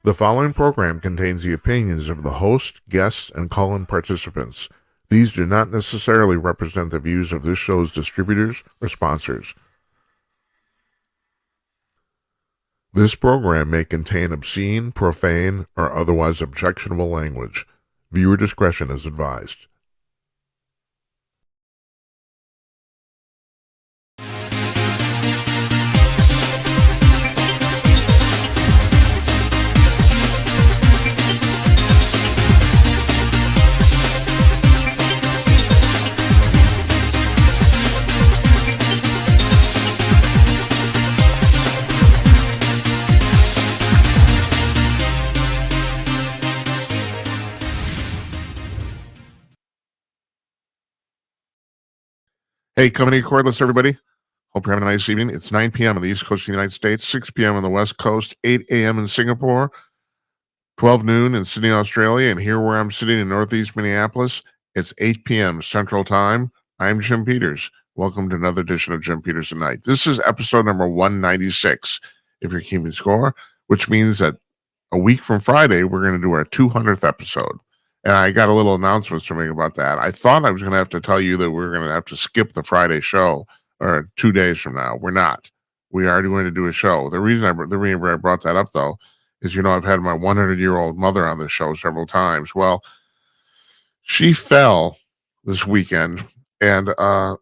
The following program contains the opinions of the host, guests, and call-in participants. These do not necessarily represent the views of this show's distributors or sponsors. This program may contain obscene, profane, or otherwise objectionable language. Viewer discretion is advised. Hey, coming to you cordless, everybody. Hope you're having a nice evening. It's 9 p.m. on the East Coast of the United States, 6 p.m. on the West Coast, 8 a.m. in Singapore, 12 noon in Sydney, Australia, and here where I'm sitting in Northeast Minneapolis, it's 8 p.m. Central Time. I'm Jim Peters. Welcome to another edition of Jim Peters at Night. This is episode number 196, if you're keeping score, which means that a week from Friday, we're going to do our 200th episode. And I got a little announcements to make about that. I thought I was going to have to tell you that we're going to have to skip the Friday show or 2 days from now. We're not. We are going to do a show. The reason I brought that up, though, is, I've had my 100-year-old mother on the show several times. Well, she fell this weekend and, off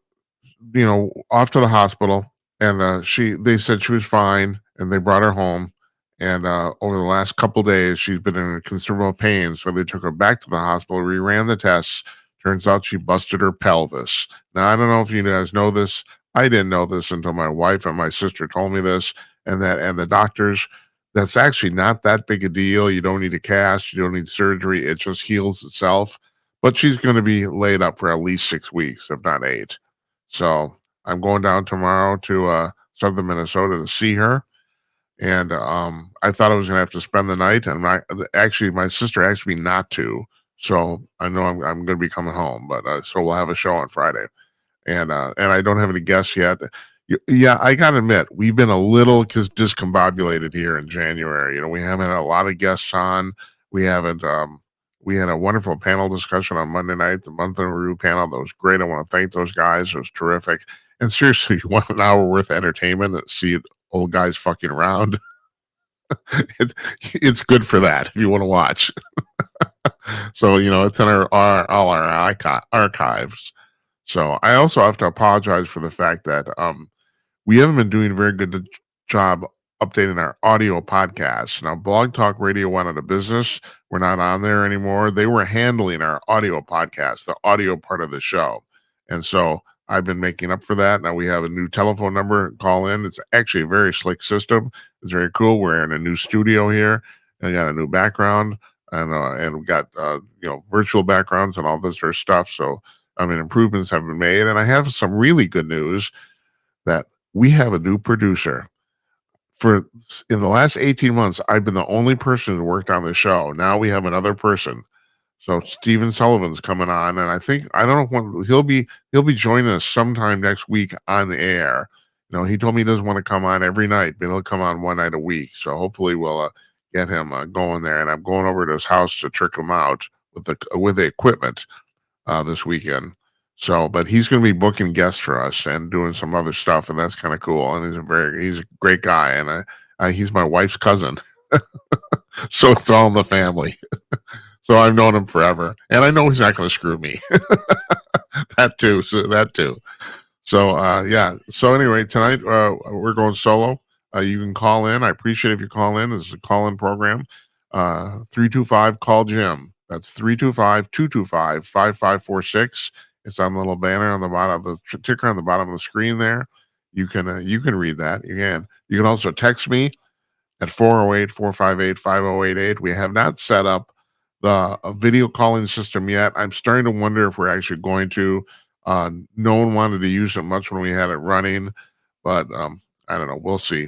to the hospital. And they said she was fine, and they brought her home. And over the last couple days, she's been in considerable pain. So they took her back to the hospital, reran the tests. Turns out she busted her pelvis. Now, I don't know if you guys know this. I didn't know this until my wife and my sister told me this. And the doctors, that's actually not that big a deal. You don't need a cast. You don't need surgery. It just heals itself. But she's going to be laid up for at least 6 weeks, if not 8. So I'm going down tomorrow to southern Minnesota to see her. And I thought I was going to have to spend the night, and my sister asked me not to, so I know I'm going to be coming home. But so we'll have a show on Friday, and I don't have any guests yet. Yeah, I got to admit, we've been a little discombobulated here in January. We haven't had a lot of guests on. We haven't. We had a wonderful panel discussion on Monday night, the Month in Review panel. That was great. I want to thank those guys. It was terrific. And seriously, you want an hour worth of entertainment and see old guys fucking around. It's good for that if you want to watch. So it's in all our archives. So I also have to apologize for the fact that we haven't been doing a very good job updating our audio podcasts. Now, Blog Talk Radio went out of business. We're not on there anymore. They were handling our audio podcast, the audio part of the show, and so I've been making up for that. Now we have a new telephone number. Call in. It's actually a very slick system. It's very cool. We're in a new studio here. And got a new background, and we got virtual backgrounds and all this sort of stuff. So improvements have been made, and I have some really good news that we have a new producer. In the last 18 months, I've been the only person who worked on the show. Now we have another person. So Stephen Sullivan's coming on, and I don't know when he'll be joining us sometime next week on the air. He told me he doesn't want to come on every night, but he'll come on one night a week. So hopefully we'll get him going there. And I'm going over to his house to trick him out with the equipment this weekend. So, but he's going to be booking guests for us and doing some other stuff, and that's kind of cool. And he's a great guy, and he's my wife's cousin, so it's all in the family. So I've known him forever, and I know he's not going to screw me. That too. So yeah. So anyway, tonight we're going solo. You can call in. I appreciate if you call in. This is a call-in program. 325-CALL-JIM. That's 325-225-5546. It's on the little banner on the bottom, the ticker on the bottom of the screen there. You can read that. You can also text me at 408-458-5088. We have not set up the video calling system yet. I'm starting to wonder if we're actually going to. No one wanted to use it much when we had it running, but I don't know. We'll see.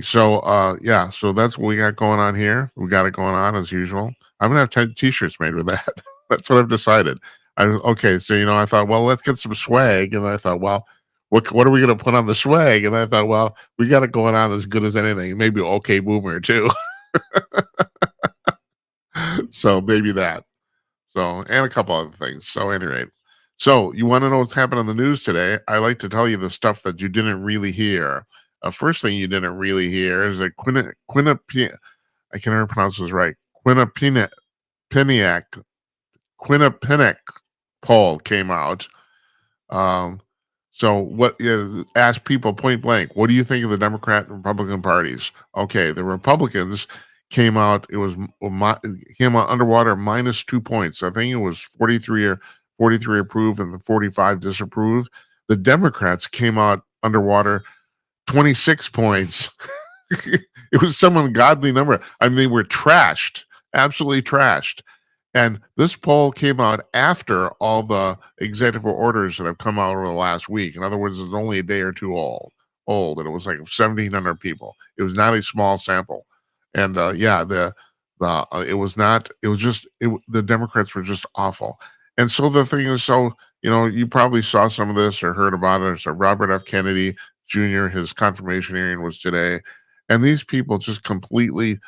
So yeah, so that's what we got going on here. We got it going on as usual. I'm gonna have t-shirts made with that. That's what I've decided. So I thought, well, let's get some swag, and I thought, well, what are we going to put on the swag? And I thought, well, we got it going on as good as anything. Maybe OK Boomer too. So maybe that. So, and a couple other things. So, anyway, so you want to know what's happened on the news today? I like to tell you the stuff that you didn't really hear. First thing you didn't really hear is that I can never pronounce this right. Quinnipiac Quinnipiac poll came out. Um, so what ask people point blank, what do you think of the Democrat and Republican parties? Okay, the Republicans came out, came out underwater minus 2 points. I think it was 43 approved and the 45 disapproved. The Democrats came out underwater 26 points. It was some ungodly number. I mean, they were trashed, absolutely trashed. And this poll came out after all the executive orders that have come out over the last week. In other words, it's only a day or two old, and it was like 1,700 people. It was not a small sample, and yeah, it was not. It was just the Democrats were just awful. And so the thing is, so you probably saw some of this or heard about it. So Robert F. Kennedy Jr. His confirmation hearing was today, and these people just completely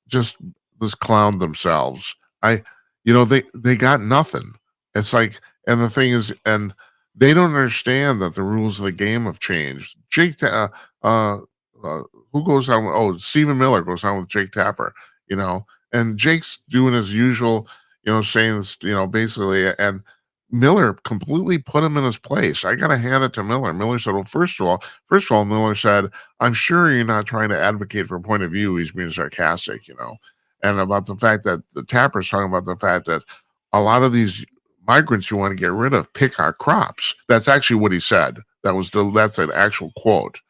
just clowned themselves. They got nothing. It's like, and the thing is, and they don't understand that the rules of the game have changed. Who goes on? Oh, Stephen Miller goes on with Jake Tapper, and Jake's doing his usual, saying this, basically, and Miller completely put him in his place. I got to hand it to Miller. Miller said, well, first of all, Miller said, I'm sure you're not trying to advocate for a point of view. He's being sarcastic, and about the fact that the Tapper's talking about the fact that a lot of these migrants you want to get rid of pick our crops. That's actually what he said. That's an actual quote.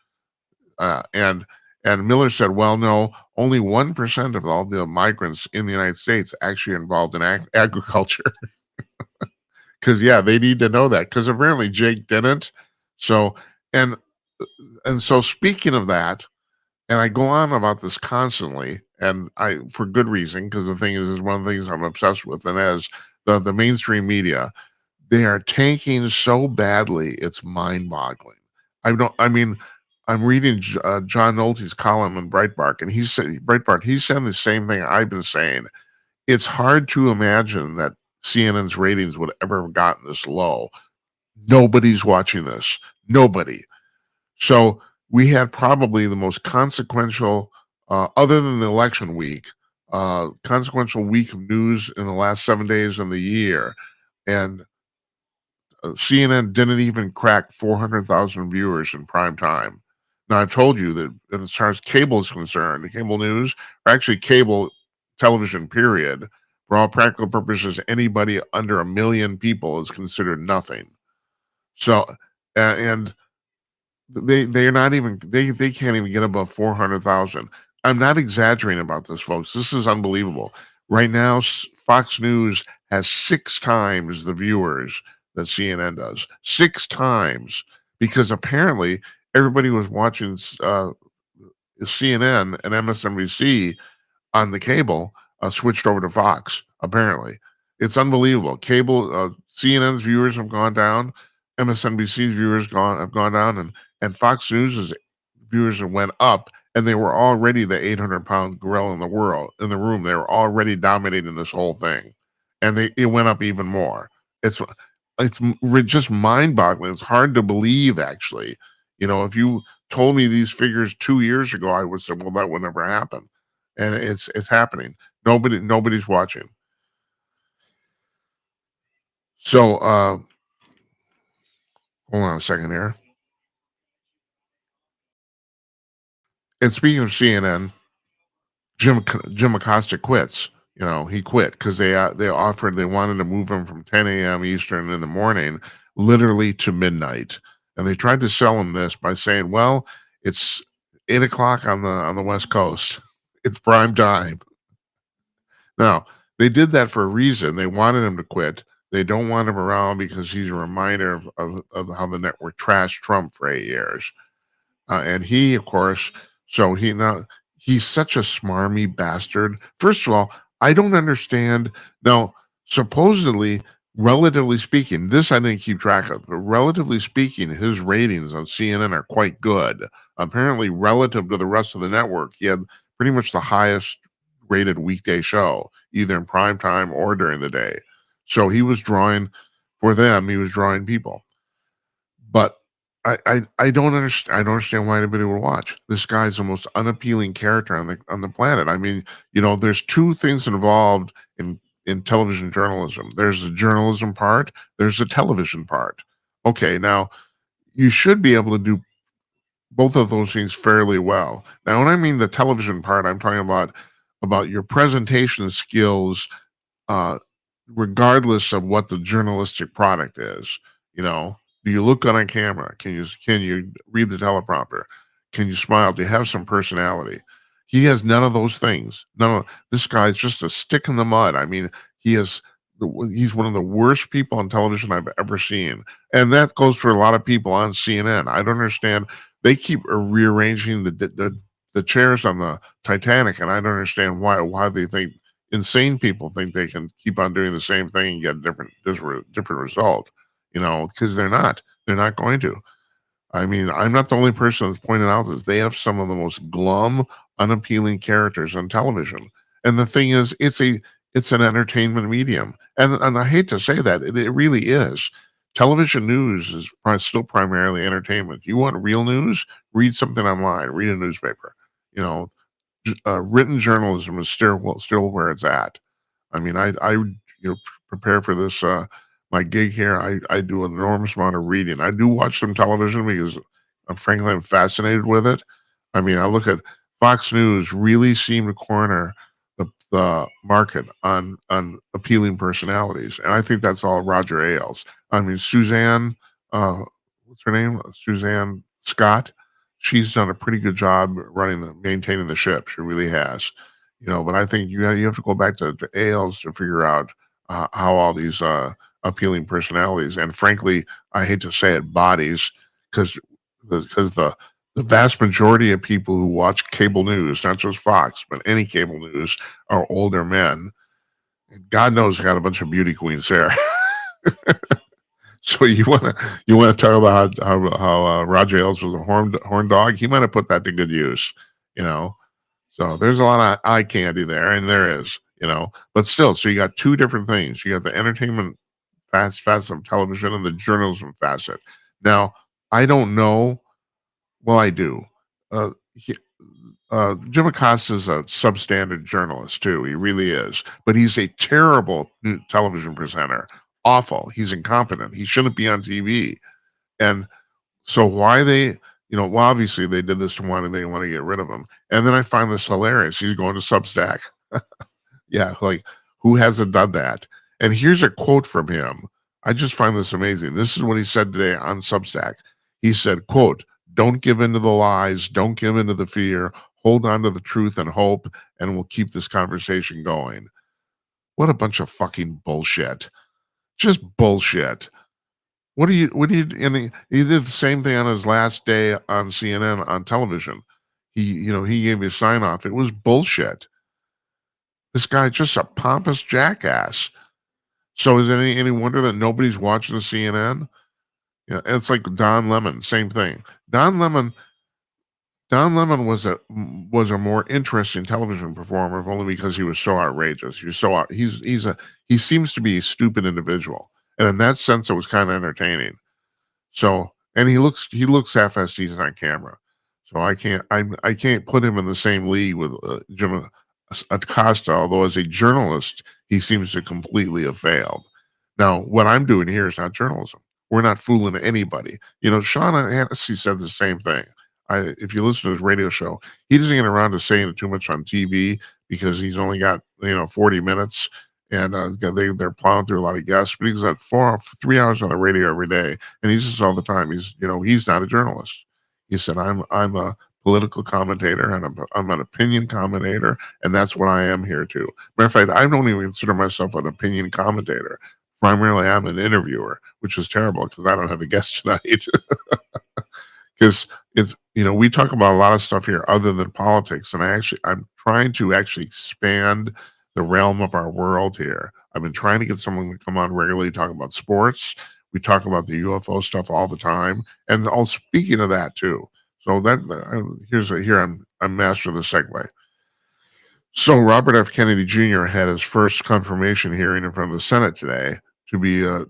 And Miller said, well, no, only 1% of all the migrants in the United States actually are involved in agriculture. Because they need to know that. Because apparently Jake didn't. So and so speaking of that, and I go on about this constantly, and I for good reason, because the thing is one of the things I'm obsessed with, and as the mainstream media, they are tanking so badly, it's mind-boggling. I'm reading John Nolte's column in Breitbart, and he's saying the same thing I've been saying. It's hard to imagine that CNN's ratings would ever have gotten this low. Nobody's watching this. Nobody. So we had probably the most consequential, other than the election week, consequential week of news in the last 7 days in the year. And CNN didn't even crack 400,000 viewers in prime time. Now, I've told you that as far as cable is concerned, the cable news, or actually cable television, period, for all practical purposes, anybody under 1 million people is considered nothing. So, and they're not even they can't even get above 400,000. I'm not exaggerating about this, folks. This is unbelievable. Right now, Fox News has 6 times the viewers that CNN does. 6 times, because apparently everybody was watching CNN and MSNBC on the cable, switched over to Fox. Apparently, it's unbelievable. Cable CNN's viewers have gone down, MSNBC's viewers have gone down, and Fox News's viewers have went up, and they were already the 800-pound gorilla in the room. They were already dominating this whole thing, and it went up even more. It's just mind-boggling. It's hard to believe, actually. If you told me these figures 2 years ago, I would say, well, that would never happen. And it's happening. Nobody's watching. So hold on a second here. And speaking of CNN, Jim Acosta quits. He quit because they wanted to move him from 10 a.m. Eastern in the morning, literally to midnight. And they tried to sell him this by saying, well, it's 8 o'clock on the West Coast. It's prime time. Now, they did that for a reason. They wanted him to quit. They don't want him around because he's a reminder of how the network trashed Trump for 8 years. And he, of course, so he's such a smarmy bastard. First of all, I don't understand. Now, supposedly, relatively speaking, this I didn't keep track of, but relatively speaking, his ratings on CNN are quite good. Apparently, relative to the rest of the network, he had pretty much the highest rated weekday show, either in prime time or during the day. So he was drawing for them. He was drawing people, but I don't understand. I don't understand why anybody would watch. This guy's the most unappealing character on the planet. I mean, there's two things involved in television journalism. There's the journalism part. There's the television part. Okay, now you should be able to do both of those things fairly well. Now, when I mean the television part, I'm talking about your presentation skills, uh, regardless of what the journalistic product is. You know, do you look good on camera? Can you read the teleprompter? Can you smile? Do you have some personality? He has none of those things. None of this guy's just a stick in the mud. I mean, he is he's one of the worst people on television I've ever seen. And that goes for a lot of people on CNN. I don't understand. They keep rearranging the chairs on the Titanic, and I don't understand why they think insane people think they can keep on doing the same thing and get a different result. Because they're not going to. I mean, I'm not the only person that's pointed out this. They have some of the most glum, unappealing characters on television. And the thing is, it's an entertainment medium. And I hate to say that, it really is. Television news is still primarily entertainment. You want real news? Read something online, read a newspaper. You know, written journalism is still where it's at. I mean, prepare for this my gig here. I do an enormous amount of reading. I do watch some television because I'm fascinated with it. I mean, I look at Fox News really seem to corner the market on appealing personalities, and I think that's all Roger Ailes. I mean, Suzanne, what's her name? Suzanne Scott. She's done a pretty good job maintaining the ship. She really has. But I think you have to go back to Ailes to figure out how all these appealing personalities, and frankly, I hate to say it, bodies, because the vast majority of people who watch cable news, not just Fox, but any cable news, are older men. And God knows I got a bunch of beauty queens there. So you want to talk about how Roger Ailes was a horn dog? He might have put that to good use, you know. So there's a lot of eye candy there, and there is, But still, so you got two different things. You got the entertainment facet of television and the journalism facet. Now, I don't know. Well, I do. He, Jim Acosta is a substandard journalist too. He really is. But he's a terrible television presenter. Awful. He's incompetent. He shouldn't be on TV. And so why well, obviously they did this to one and they want to get rid of him. And then I find this hilarious. He's going to Substack. Yeah, like who hasn't done that? And here's a quote from him. I just find this amazing. This is what he said today on Substack. He said, quote, "Don't give in to the lies. Don't give in to the fear. Hold on to the truth and hope, and we'll keep this conversation going." What a bunch of fucking bullshit. Just bullshit. And he did the same thing on his last day on CNN on television. He gave his sign off. It was bullshit. This guy just a pompous jackass. So is it any wonder that nobody's watching the CNN? Yeah, it's like Don Lemon, same thing. Don Lemon was a more interesting television performer, if only because he was so outrageous. He seems to be a stupid individual, and in that sense, it was kind of entertaining. So, and he looks half-assed decent on camera. So I can't put him in the same league with Jim Acosta. Although as a journalist, he seems to completely have failed. Now, what I'm doing here is not journalism. We're not fooling anybody. Sean Hannity said the same thing. If you listen to his radio show, he doesn't get around to saying it too much on TV because he's only got 40 minutes, and they're plowing through a lot of guests. But he's got 3 hours on the radio every day, and he says all the time he's not a journalist. He said I'm a political commentator and I'm an opinion commentator, and that's what I am here too. Matter of fact, I don't even consider myself an opinion commentator. Primarily, I'm an interviewer, which is terrible because I don't have a guest tonight. Because we talk about a lot of stuff here other than politics, and I'm trying to actually expand the realm of our world here. I've been trying to get someone to come on regularly, talk about sports. We talk about the UFO stuff all the time, and speaking of that too. So that I'm master of the segue. So Robert F. Kennedy Jr. had his first confirmation hearing in front of the Senate today to be a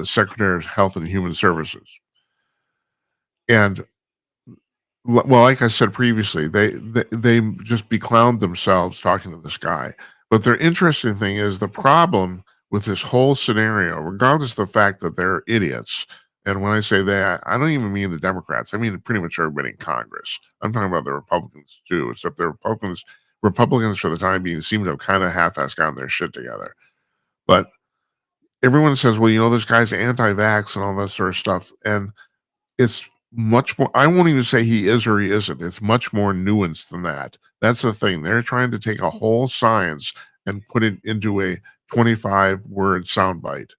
Secretary of Health and Human Services. And well, like I said previously, they just beclowned themselves talking to this guy. But the interesting thing is the problem with this whole scenario, regardless of the fact that they're idiots. And when I say that, I don't even mean the Democrats. I mean pretty much everybody in Congress. I'm talking about the Republicans too, except the Republicans for the time being seem to have kind of half-assed gotten their shit together. But everyone says, well, this guy's anti-vax and all that sort of stuff. And it's much more, I won't even say he is or he isn't. It's much more nuanced than that. That's the thing. They're trying to take a whole science and put it into a 25-word soundbite.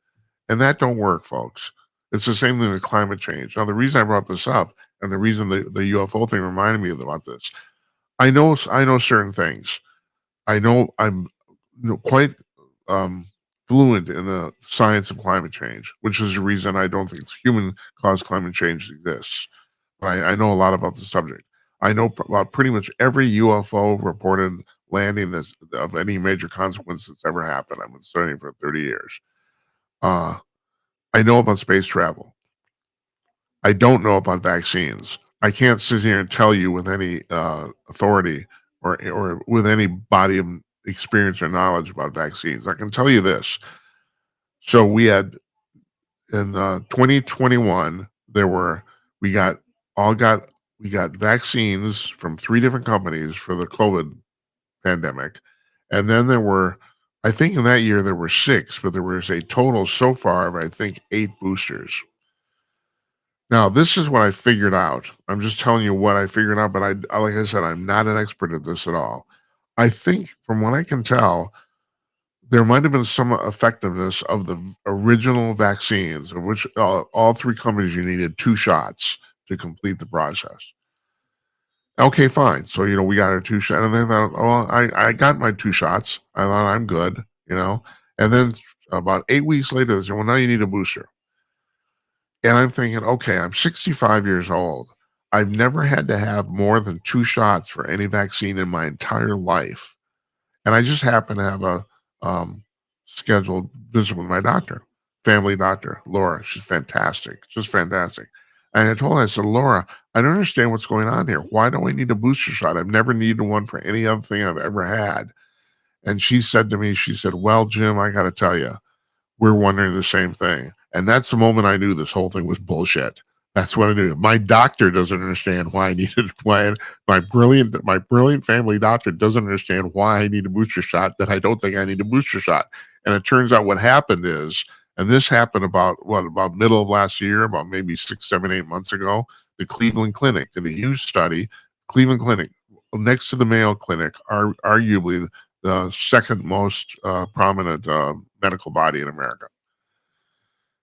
And that don't work, folks. It's the same thing with climate change. Now, the reason I brought this up and the reason the UFO thing reminded me about this, I know certain things. I know I'm quite fluent in the science of climate change, which is the reason I don't think human-caused climate change exists. I know a lot about the subject. I know about pretty much every UFO reported landing that's of any major consequence that's ever happened. I've been studying for 30 years. Uh, I know about space travel. I don't know about vaccines. I can't sit here and tell you with any authority or with any body of experience or knowledge about vaccines. I can tell you this. So we had in 2021, we got all got we got vaccines from 3 different companies for the COVID pandemic, and then I think in that year there were 6, but there was a total so far of I think 8 boosters. Now, this is what I figured out. I'm just telling you what I figured out, but like I said, I'm not an expert at this at all. I think from what I can tell, there might have been some effectiveness of the original vaccines, of which all 3 companies you needed 2 shots to complete the process. Okay, fine. So, we got our 2 shots, and then thought, "Oh, well, I got my 2 shots. I thought I'm good," and then about 8 weeks later, they said, "Well, now you need a booster." And I'm thinking, "Okay, I'm 65 years old. I've never had to have more than 2 shots for any vaccine in my entire life." And I just happen to have a scheduled visit with my doctor, family doctor, Laura. She's fantastic, just fantastic. And I told her, I said, Laura, I don't understand what's going on here. Why do I need a booster shot? I've never needed one for any other thing I've ever had. And she said to me, she said, well, Jim, I got to tell you, we're wondering the same thing. And that's the moment I knew this whole thing was bullshit. That's what I knew. My doctor doesn't understand why I needed why my brilliant family doctor doesn't understand why I need a booster shot, that I don't think I need a booster shot. And it turns out what happened is, and this happened about middle of last year, about maybe 6, 7, 8 months ago, the Cleveland Clinic did a huge study. Cleveland Clinic, next to the Mayo Clinic, are arguably the second most prominent medical body in America.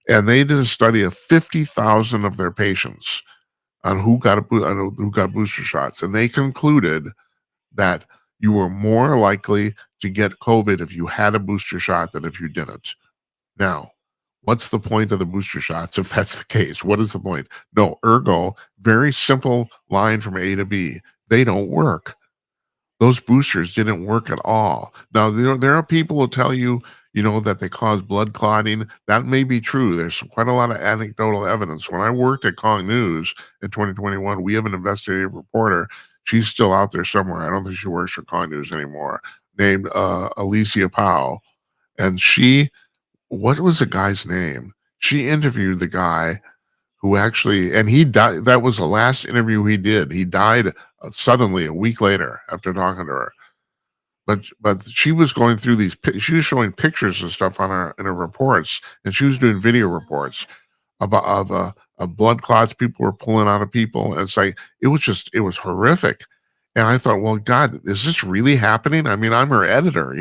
And they did a study of 50,000 of their patients on who got booster shots, and they concluded that you were more likely to get COVID if you had a booster shot than if you didn't. Now, what's the point of the booster shots if that's the case? What is the point? No, ergo, very simple line from A to B. They don't work. Those boosters didn't work at all. Now, there are people who tell you, that they cause blood clotting. That may be true. There's quite a lot of anecdotal evidence. When I worked at Kong News in 2021, we have an investigative reporter. She's still out there somewhere. I don't think she works for Kong News anymore, named Alicia Powell. And what was the guy's name? She interviewed the guy who actually, and he died. That was the last interview he did. He died suddenly a week later after talking to her. But she was going through she was showing pictures and stuff in her reports, and she was doing video reports of blood clots people were pulling out of people. And it's like it was horrific. And I thought, well, God, is this really happening? I mean, I'm her editor,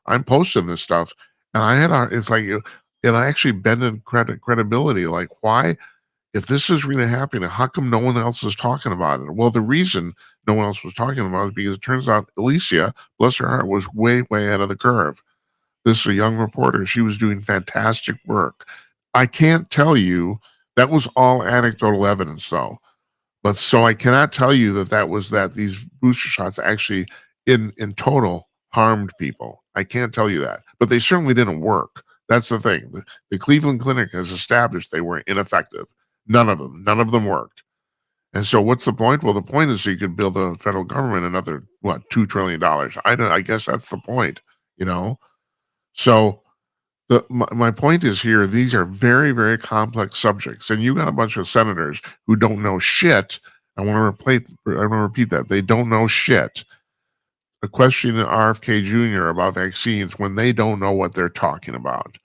I'm posting this stuff, and it's like it actually bended credibility. Like, why? If this is really happening, how come no one else is talking about it? Well, the reason no one else was talking about it is because it turns out Alicia, bless her heart, was way, way ahead of the curve. This is a young reporter. She was doing fantastic work. I can't tell you that was all anecdotal evidence, though. But so I cannot tell you that these booster shots actually in total harmed people. I can't tell you that, but they certainly didn't work. That's the thing. The Cleveland Clinic has established they were ineffective. None of them worked. And so what's the point? Well, the point is you could build the federal government another what, $2 trillion. I guess that's the point, you know. So my point is here, these are very, very complex subjects, and you got a bunch of senators who don't know shit. I want to repeat that. They don't know shit. A question RFK Jr. about vaccines when they don't know what they're talking about.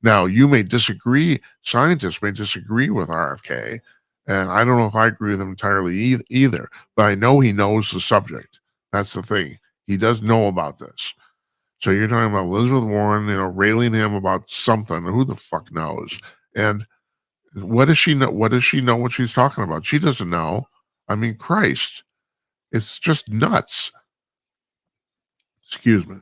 Now, you may disagree, scientists may disagree with RFK, and I don't know if I agree with him entirely either, but I know he knows the subject. That's the thing. He does know about this. So you're talking about Elizabeth Warren, railing him about something. Who the fuck knows? And what does she know? What does she know what she's talking about? She doesn't know. I mean, Christ, it's just nuts. Excuse me.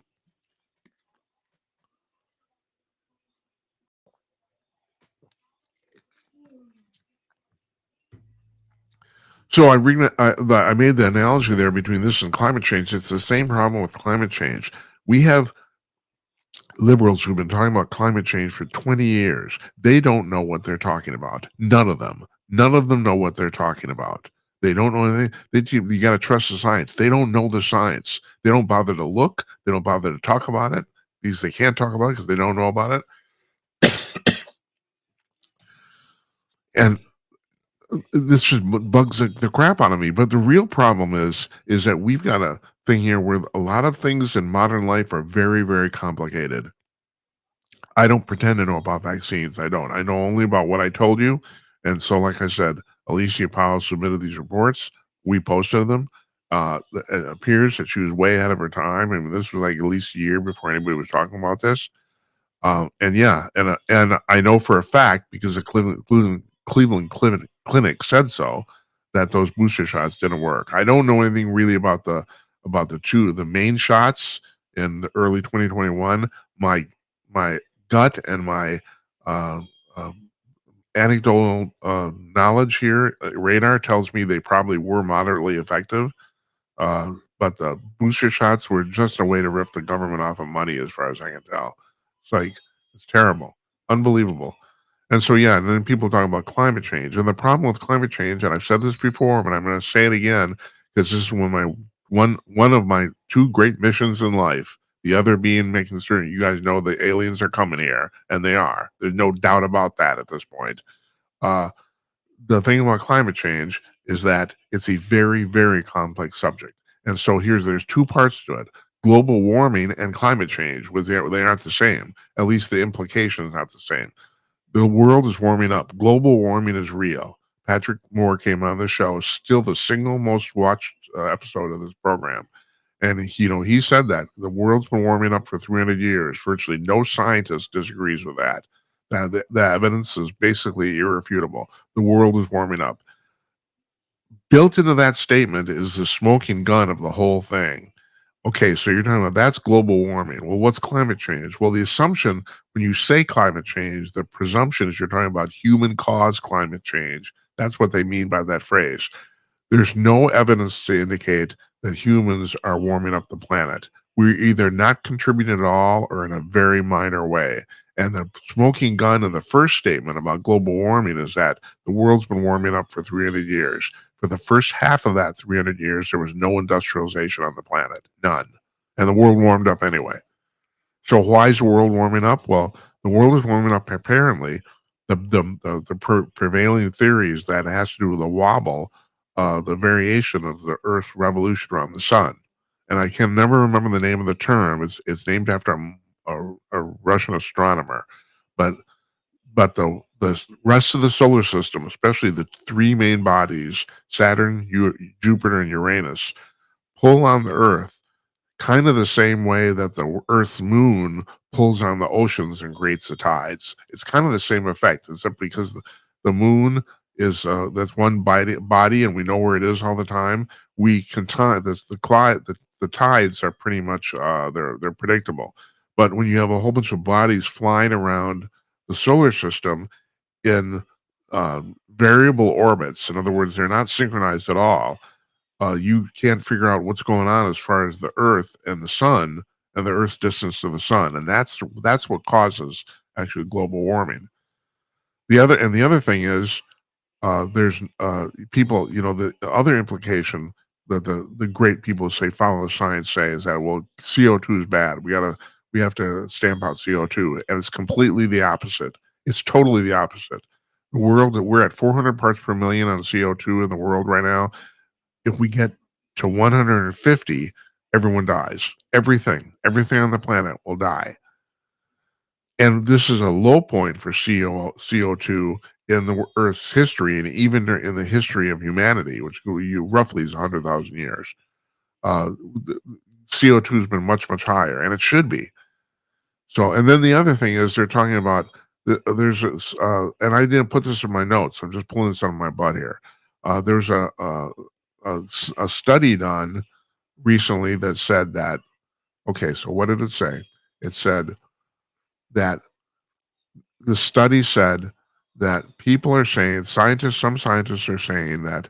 So I made the analogy there between this and climate change. It's the same problem with climate change. We have liberals who've been talking about climate change for 20 years. They don't know what they're talking about. None of them. None of them know what they're talking about. They don't know anything. You got to trust the science. They don't know the science. They don't bother to look. They don't bother to talk about it because they can't talk about it because they don't know about it. And this just bugs the crap out of me. But the real problem is that we've got a thing here where a lot of things in modern life are very, very complicated. I don't pretend to know about vaccines. I don't. I know only about what I told you. And so, like I said, Alicia Powell submitted these reports. We posted them. It appears that she was way ahead of her time. I mean, this was like at least a year before anybody was talking about this. And I know for a fact because the Cleveland Clinic said so that those booster shots didn't work. I don't know anything really about the main shots in the early 2021. My gut and my uh, uh, anecdotal knowledge here, radar tells me they probably were moderately effective. But the booster shots were just a way to rip the government off of money, as far as I can tell. It's like, it's terrible, unbelievable. And so, yeah, and then people talk about climate change. And the problem with climate change, and I've said this before, but I'm going to say it again, because this is one of my two great missions in life. The other being making certain you guys know the aliens are coming here, and they are. There's no doubt about that at this point. The thing about climate change is that it's a very, very complex subject. And so there's two parts to it: global warming and climate change. They aren't the same. At least the implication is not the same. The world is warming up. Global warming is real. Patrick Moore came on the show, still the single most watched episode of this program. And he said that the world's been warming up for 300 years. Virtually no scientist disagrees with that. The evidence is basically irrefutable. The world is warming up. Built into that statement is the smoking gun of the whole thing. Okay, so you're talking about that's global warming. Well, what's climate change? Well, the assumption when you say climate change, the presumption is you're talking about human caused climate change. That's what they mean by that phrase. There's no evidence to indicate that humans are warming up the planet. We're either not contributing at all or in a very minor way. And the smoking gun in the first statement about global warming is that the world's been warming up for 300 years. For the first half of that 300 years, there was no industrialization on the planet, none. And the world warmed up anyway. So why is the world warming up? Well, the world is warming up apparently. The prevailing theory is that it has to do with the wobble, the variation of the Earth's revolution around the sun. And I can never remember the name of the term. It's named after a Russian astronomer, but the rest of the solar system, especially the three main bodies, Saturn, Jupiter, and Uranus, pull on the Earth kind of the same way that the Earth's moon pulls on the oceans and creates the tides. It's kind of the same effect, except because the moon is that's one body, and we know where it is all the time. We can time the tides are pretty much they're predictable. But when you have a whole bunch of bodies flying around the solar system in variable orbits, in other words, they're not synchronized at all. you can't figure out what's going on as far as the Earth and the sun and the Earth's distance to the sun, and that's what causes actually global warming. The other thing is there's people, the other implication that the great people who say follow the science say is that, well, CO2 is bad. We have to stamp out CO2, and it's completely the opposite. It's totally the opposite. The world we're at 400 parts per million on CO2 in the world right now. If we get to 150, everyone dies. Everything on the planet will die. And this is a low point for CO2 in the Earth's history, and even in the history of humanity, which roughly is 100,000 years. Uh, CO2 has been much higher, and it should be. So, and then the other thing is they're talking about there's this, and I didn't put this in my notes. I'm just pulling this out of my butt here. There's a study done recently that said that. Okay, so what did it say? It said that the study said that some scientists are saying that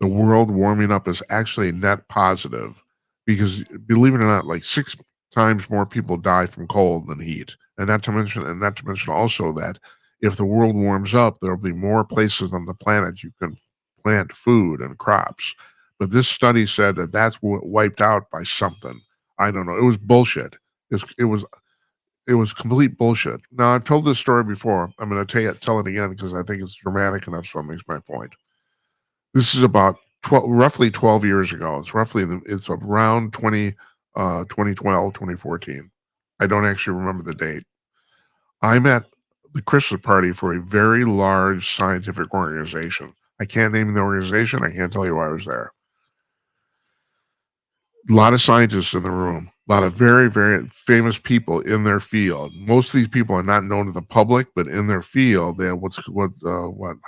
the world warming up is actually net positive because, believe it or not, like 6 times more people die from cold than heat. And not to mention also that if the world warms up, there'll be more places on the planet you can plant food and crops. But this study said that that's wiped out by something. I don't know. It was bullshit. It was complete bullshit. Now, I've told this story before. I'm going to tell it again because I think it's dramatic enough so it makes my point. This is about roughly 12 years ago. It's around 2012, 2014. I don't actually remember the date. I'm at the Christmas party for a very large scientific organization. I can't name the organization. I can't tell you why I was there. A lot of scientists in the room, a lot of very famous people in their field. Most of these people are not known to the public, but in their field, they have what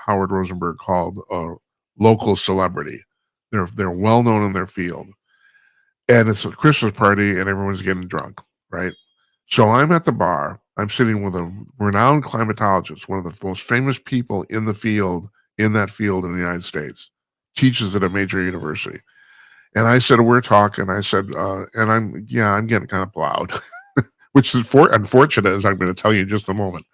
Howard Rosenberg called a local celebrity. They're well known in their field, and it's a Christmas party, and everyone's getting drunk, right? So I'm at the bar. I'm sitting with a renowned climatologist, one of the most famous people in the field in that field in the United States, teaches at a major university. And I said, we're talking. I said, and I'm getting kind of plowed, which is unfortunate, as I'm going to tell you in just a moment.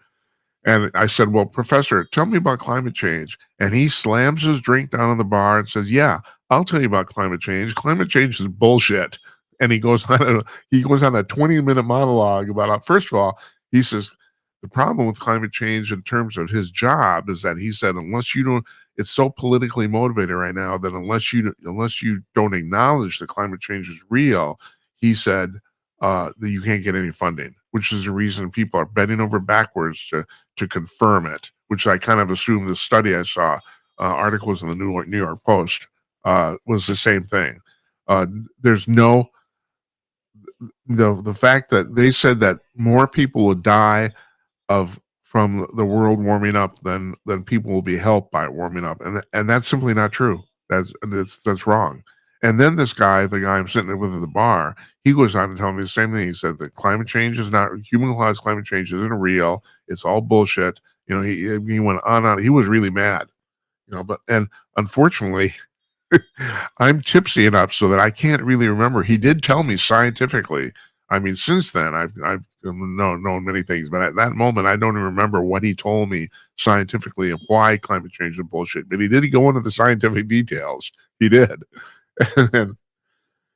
And I said, well, professor, tell me about climate change. And he slams his drink down on the bar and says, yeah, I'll tell you about climate change. Climate change is bullshit. And he goes on a 20-minute monologue about, first of all, he says, the problem with climate change in terms of his job is that he said, it's so politically motivated right now that unless you don't acknowledge that climate change is real, he said that you can't get any funding, which is the reason people are bending over backwards to confirm it. Which I kind of assume the study I saw, articles in the New York Post, was the same thing. There's no the fact that they said that more people would die from the world warming up than people will be helped by it warming up, and that's simply not true. That's wrong. And then the guy I'm sitting with at the bar, he goes on to tell me the same thing. He said that climate change is not human caused. Climate change isn't real. It's all bullshit. He went on. He was really mad. But unfortunately, I'm tipsy enough so that I can't really remember. He did tell me scientifically. I mean, since then I've known many things, but at that moment I don't even remember what he told me scientifically of why climate change is bullshit. But he did go into the scientific details. He did, and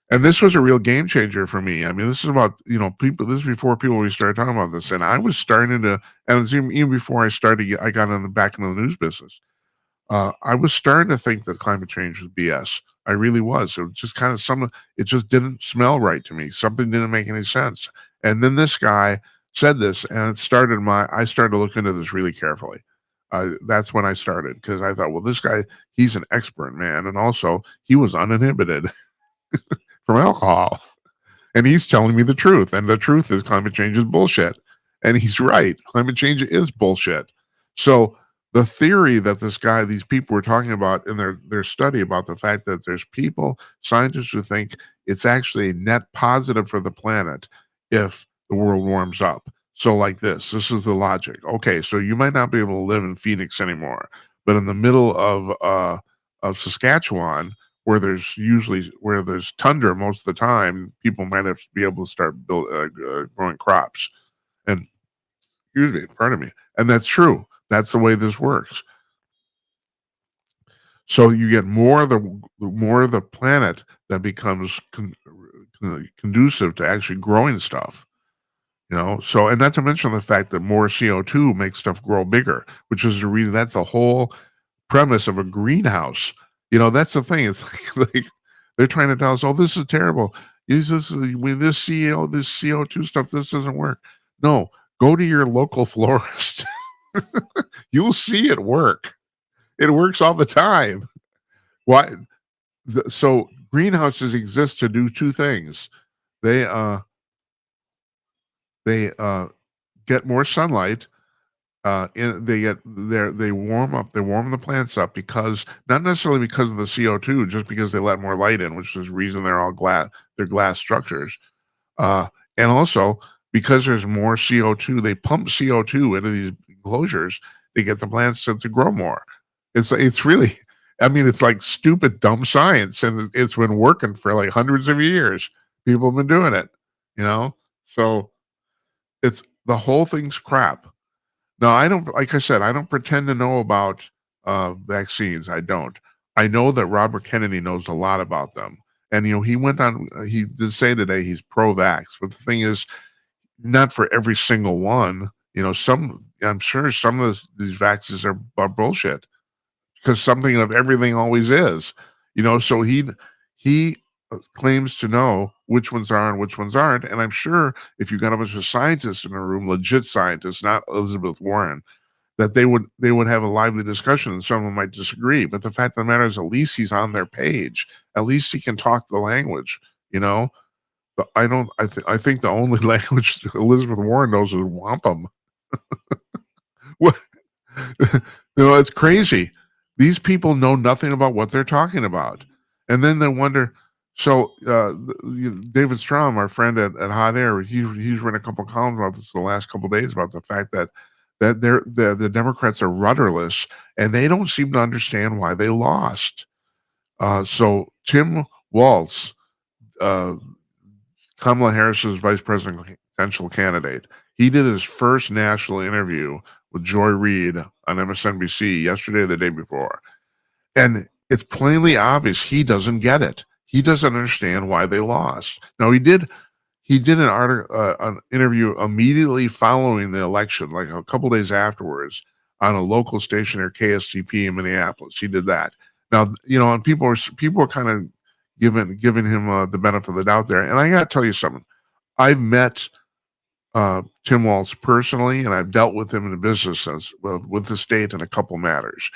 this was a real game changer for me. I mean, this is about people. This is before we started talking about this, and I was starting to, and it was even before I got on the back into the news business. I was starting to think that climate change was BS. I really was. It was just kind of it just didn't smell right to me. Something didn't make any sense. And then this guy said this, and I started to look into this really carefully. That's when I started, because I thought, well, this guy, he's an expert, man. And also he was uninhibited from alcohol. And he's telling me the truth. And the truth is climate change is bullshit. And he's right. Climate change is bullshit. So the theory that these people were talking about in their study about the fact that there's scientists who think it's actually a net positive for the planet if the world warms up. So like this is the logic. Okay, so you might not be able to live in Phoenix anymore, but in the middle of Saskatchewan, where there's tundra most of the time, people might have to be able to start growing crops. And excuse me, pardon me. And that's true. That's the way this works. So you get more of the planet that becomes conducive to actually growing stuff. So, and not to mention the fact that more CO2 makes stuff grow bigger, which is the reason that's the whole premise of a greenhouse. That's the thing. It's like they're trying to tell us, oh, this is terrible. This CO2 stuff, this doesn't work. No, go to your local florist. You'll see it work. It works all the time. Why? So greenhouses exist to do two things. They get more sunlight. They warm the plants up, because not necessarily because of the CO2, just because they let more light in, which is the reason they're all they're glass structures. And also because there's more CO2, they pump CO2 into these enclosures to get the plants to grow more. It's really, I mean, it's like stupid, dumb science, and it's been working for like hundreds of years. People have been doing it, so the whole thing's crap. No, I don't. Like I said, I don't pretend to know about vaccines. I don't. I know that Robert Kennedy knows a lot about them, and he went on. He did say today he's pro-vax, but the thing is, not for every single one. I'm sure some of these vaccines are bullshit, because something of everything always is. So he claims to know which ones are and which ones aren't. And I'm sure if you got a bunch of scientists in a room, legit scientists, not Elizabeth Warren, that they would have a lively discussion, and some of them might disagree. But the fact of the matter is, at least he's on their page. At least he can talk the language. But I think the only language Elizabeth Warren knows is wampum. What? It's crazy. These people know nothing about what they're talking about. And then they wonder. So David Strom, our friend at Hot Air, he's written a couple columns about this the last couple of days, about the fact that the Democrats are rudderless, and they don't seem to understand why they lost. So Tim Walz, Kamala Harris's vice presidential candidate, he did his first national interview with Joy Reid on MSNBC yesterday or the day before. And it's plainly obvious he doesn't get it. He doesn't understand why they lost. Now, he did an interview immediately following the election, like a couple days afterwards, on a local station or KSTP in Minneapolis. He did that. Now, and people are kind of giving him the benefit of the doubt there. And I got to tell you something. I've met Tim Walz personally, and I've dealt with him in the business sense, with the state in a couple matters.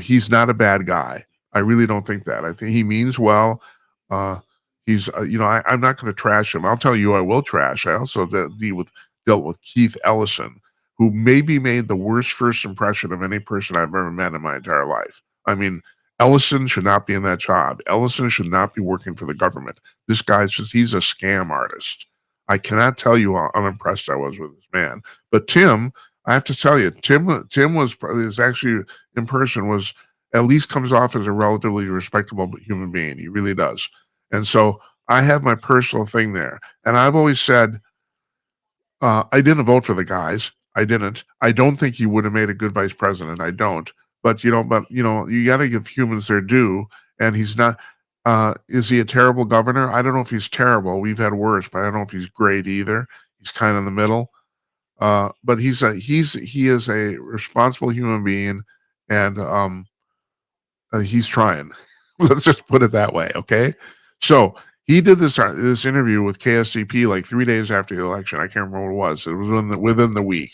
He's not a bad guy. I really don't think that. I think he means well. He's, I'm not going to trash him. I'll tell you, I will trash. I also dealt with Keith Ellison, who maybe made the worst first impression of any person I've ever met in my entire life. I mean, Ellison should not be in that job. Ellison should not be working for the government. This guy's he's a scam artist. I cannot tell you how unimpressed I was with this man. But Tim, I have to tell you, Tim is actually in person, was at least comes off as a relatively respectable human being. He really does. And so I have my personal thing there. And I've always said, I didn't vote for the guys. I didn't. I don't think he would have made a good vice president. I don't. But, you got to give humans their due. And he's not. Is he a terrible governor? I don't know if he's terrible. We've had worse, but I don't know if he's great either. He's kind of in the middle. But he is a responsible human being, and he's trying. Let's just put it that way, okay? So he did this interview with KSCP like 3 days after the election. I can't remember what it was. It was within the week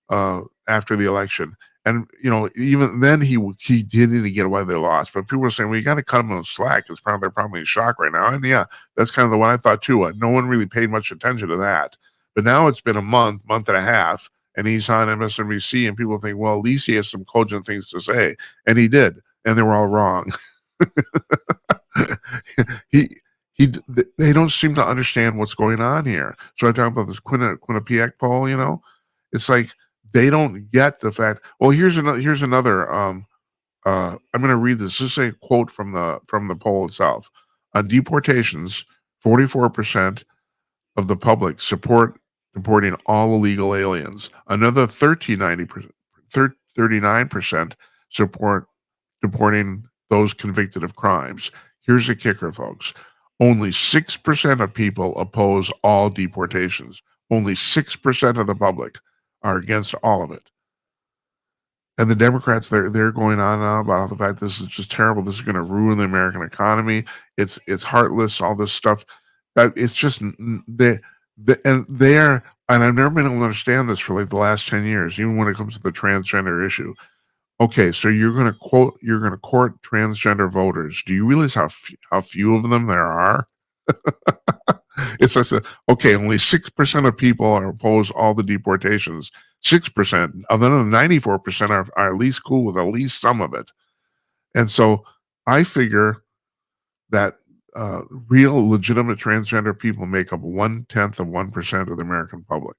after the election. And, even then he didn't get why they lost. But people were saying, well, you got to cut them some slack, because they're probably in shock right now. And yeah, that's kind of the one I thought too. No one really paid much attention to that. But now it's been a month and a half, and he's on MSNBC, and people think, well, at least he has some cogent things to say. And he did. And they were all wrong. They don't seem to understand what's going on here. So I talk about this Quinnipiac poll, it's like, they don't get the fact. Well, here's another I'm going to read this. This is a quote from the poll itself. On deportations, 44% of the public support deporting all illegal aliens. Another 39% support deporting those convicted of crimes. Here's the kicker, folks. Only 6% of people oppose all deportations. Only 6% of the public are against all of it. And the Democrats, they're going on and on about the fact this is just terrible. This is going to ruin the American economy. It's heartless. All this stuff. It's just and I've never been able to understand this for like the last 10 years, even when it comes to the transgender issue. Okay, so you're going to court transgender voters. Do you realize how few of them there are? It's just okay. Only 6% of people are opposed all the deportations. 6%, other than 94% are at least cool with at least some of it. And so I figure that real legitimate transgender people make up 1/10 of 1% of the American public.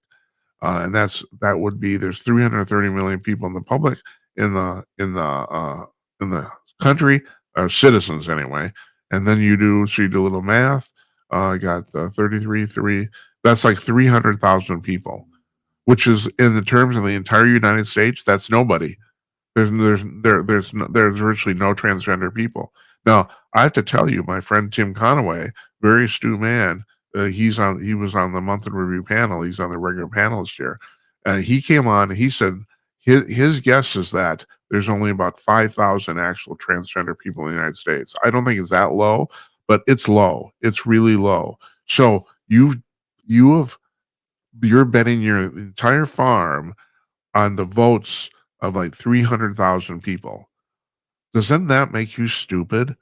And that would be there's 330 million people in the public in the country, citizens anyway. And then you do a little math. I got 33.3. That's like 300,000 people, which is in the terms of the entire United States. That's nobody. There's virtually no transgender people. Now I have to tell you, my friend Tim Conaway, very astute man. He was on the Month in Review panel. He's on the regular panelist here. He came on and he said his guess is that there's only about 5,000 actual transgender people in the United States. I don't think it's that low, but it's low. It's really low. So you're betting your entire farm on the votes of like 300,000 people. Doesn't that make you stupid?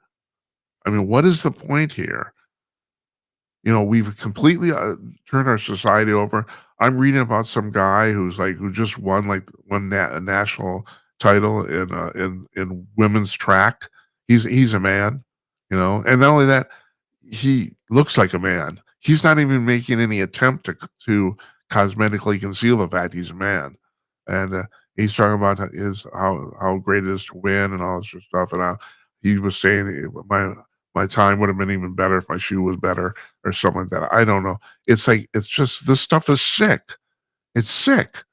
I mean, what is the point here? We've completely turned our society over. I'm reading about some guy who just won a national title in women's track. He's a man, and not only that, he looks like a man. He's not even making any attempt to cosmetically conceal the fact he's a man, and he's talking about how great it is to win and all this stuff. And he was saying my time would have been even better if my shoe was better or something like that. I don't know. It's just this stuff is sick. It's sick.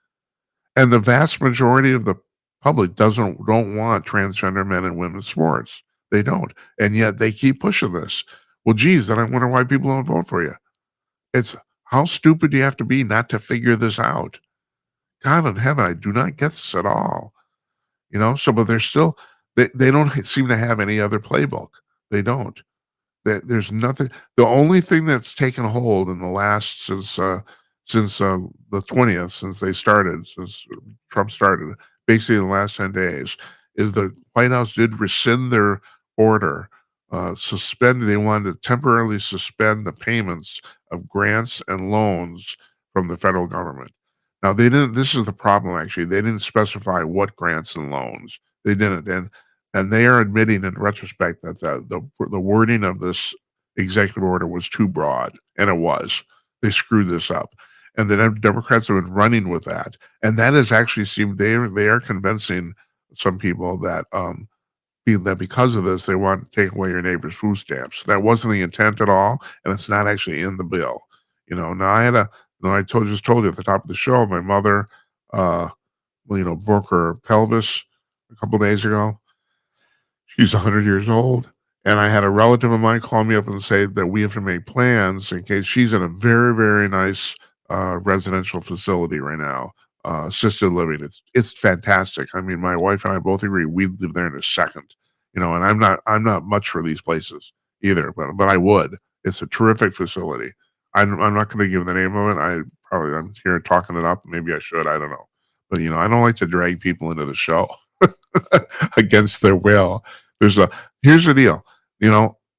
And the vast majority of the public don't want transgender men and women's sports. They don't. And yet they keep pushing this. Well, geez, then I wonder why people don't vote for you. It's how stupid do you have to be not to figure this out? God in heaven, I do not get this at all. But they're still they don't seem to have any other playbook. They don't. There's nothing. The only thing that's taken hold in the last since the 20th, since Trump started, basically in the last 10 days, is the White House did rescind their order, they wanted to temporarily suspend the payments of grants and loans from the federal government. Now they didn't. This is the problem. Actually, they didn't specify what grants and loans. They didn't, and they are admitting in retrospect that the wording of this executive order was too broad, and it was. They screwed this up, and the Democrats have been running with that, and that has actually seemed they are convincing some people that because of this they want to take away your neighbor's food stamps. That wasn't the intent at all, and it's not actually in the bill. Now I just told you at the top of the show, my mother, broke her pelvis a couple days ago. She's 100 years old. And I had a relative of mine call me up and say that we have to make plans in case she's in a very, very nice residential facility right now, assisted living. It's fantastic. I mean, my wife and I both agree we'd live there in a second. And I'm not much for these places either, but I would. It's a terrific facility. I'm not going to give the name of it. I'm here talking it up. Maybe I should. I don't know. But I don't like to drag people into the show against their will. Here's the deal.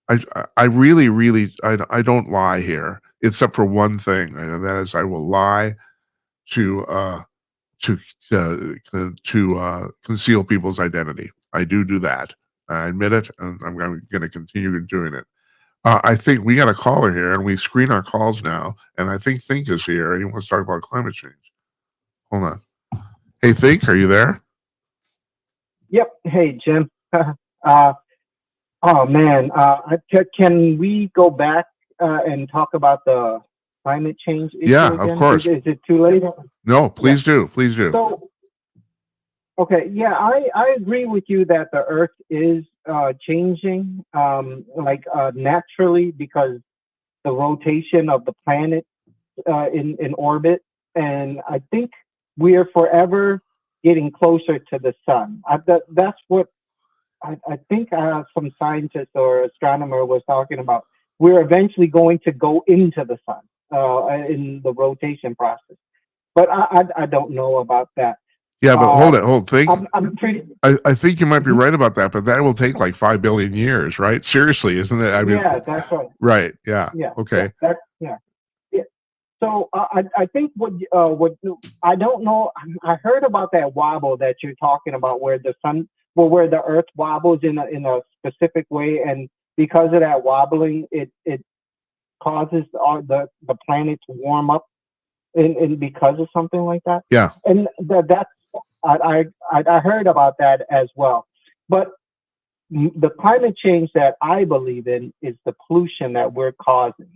I really I don't lie here, except for one thing, and that is I will lie to conceal people's identity. I do that. I admit it, and I'm going to continue doing it. I think we got a caller here, and we screen our calls now. And I think is here, and he wants to talk about climate change. Hold on. Hey, Think, are you there? Yep. Hey, Jim. uh, oh man, can we go back and talk about the climate change issue Yeah, of again? course. Is it too late? No, Yeah. please do. Please do. So, okay, yeah, I agree with you that the Earth is changing, naturally because the rotation of the planet in orbit, and I think we are forever getting closer to the sun. That's what I think some scientist or astronomer was talking about. We're eventually going to go into the sun in the rotation process, but I don't know about that. Yeah, but hold it. Um, Hold. I'm pretty. I think you might be Mhm. right about that, but that will take like 5 billion years, right? Seriously, isn't it? I mean, Yeah, that's right. right? Yeah. Yeah, yeah, Okay. that's yeah. Yeah. So I think what I don't know. I heard about that wobble that you're talking about, where the sun, well, where the Earth wobbles in a specific way, and because of that wobbling, it causes the planet to warm up, in because of something like that. Yeah. And that's I heard about that as well. But the climate change that I believe in is the pollution that we're causing.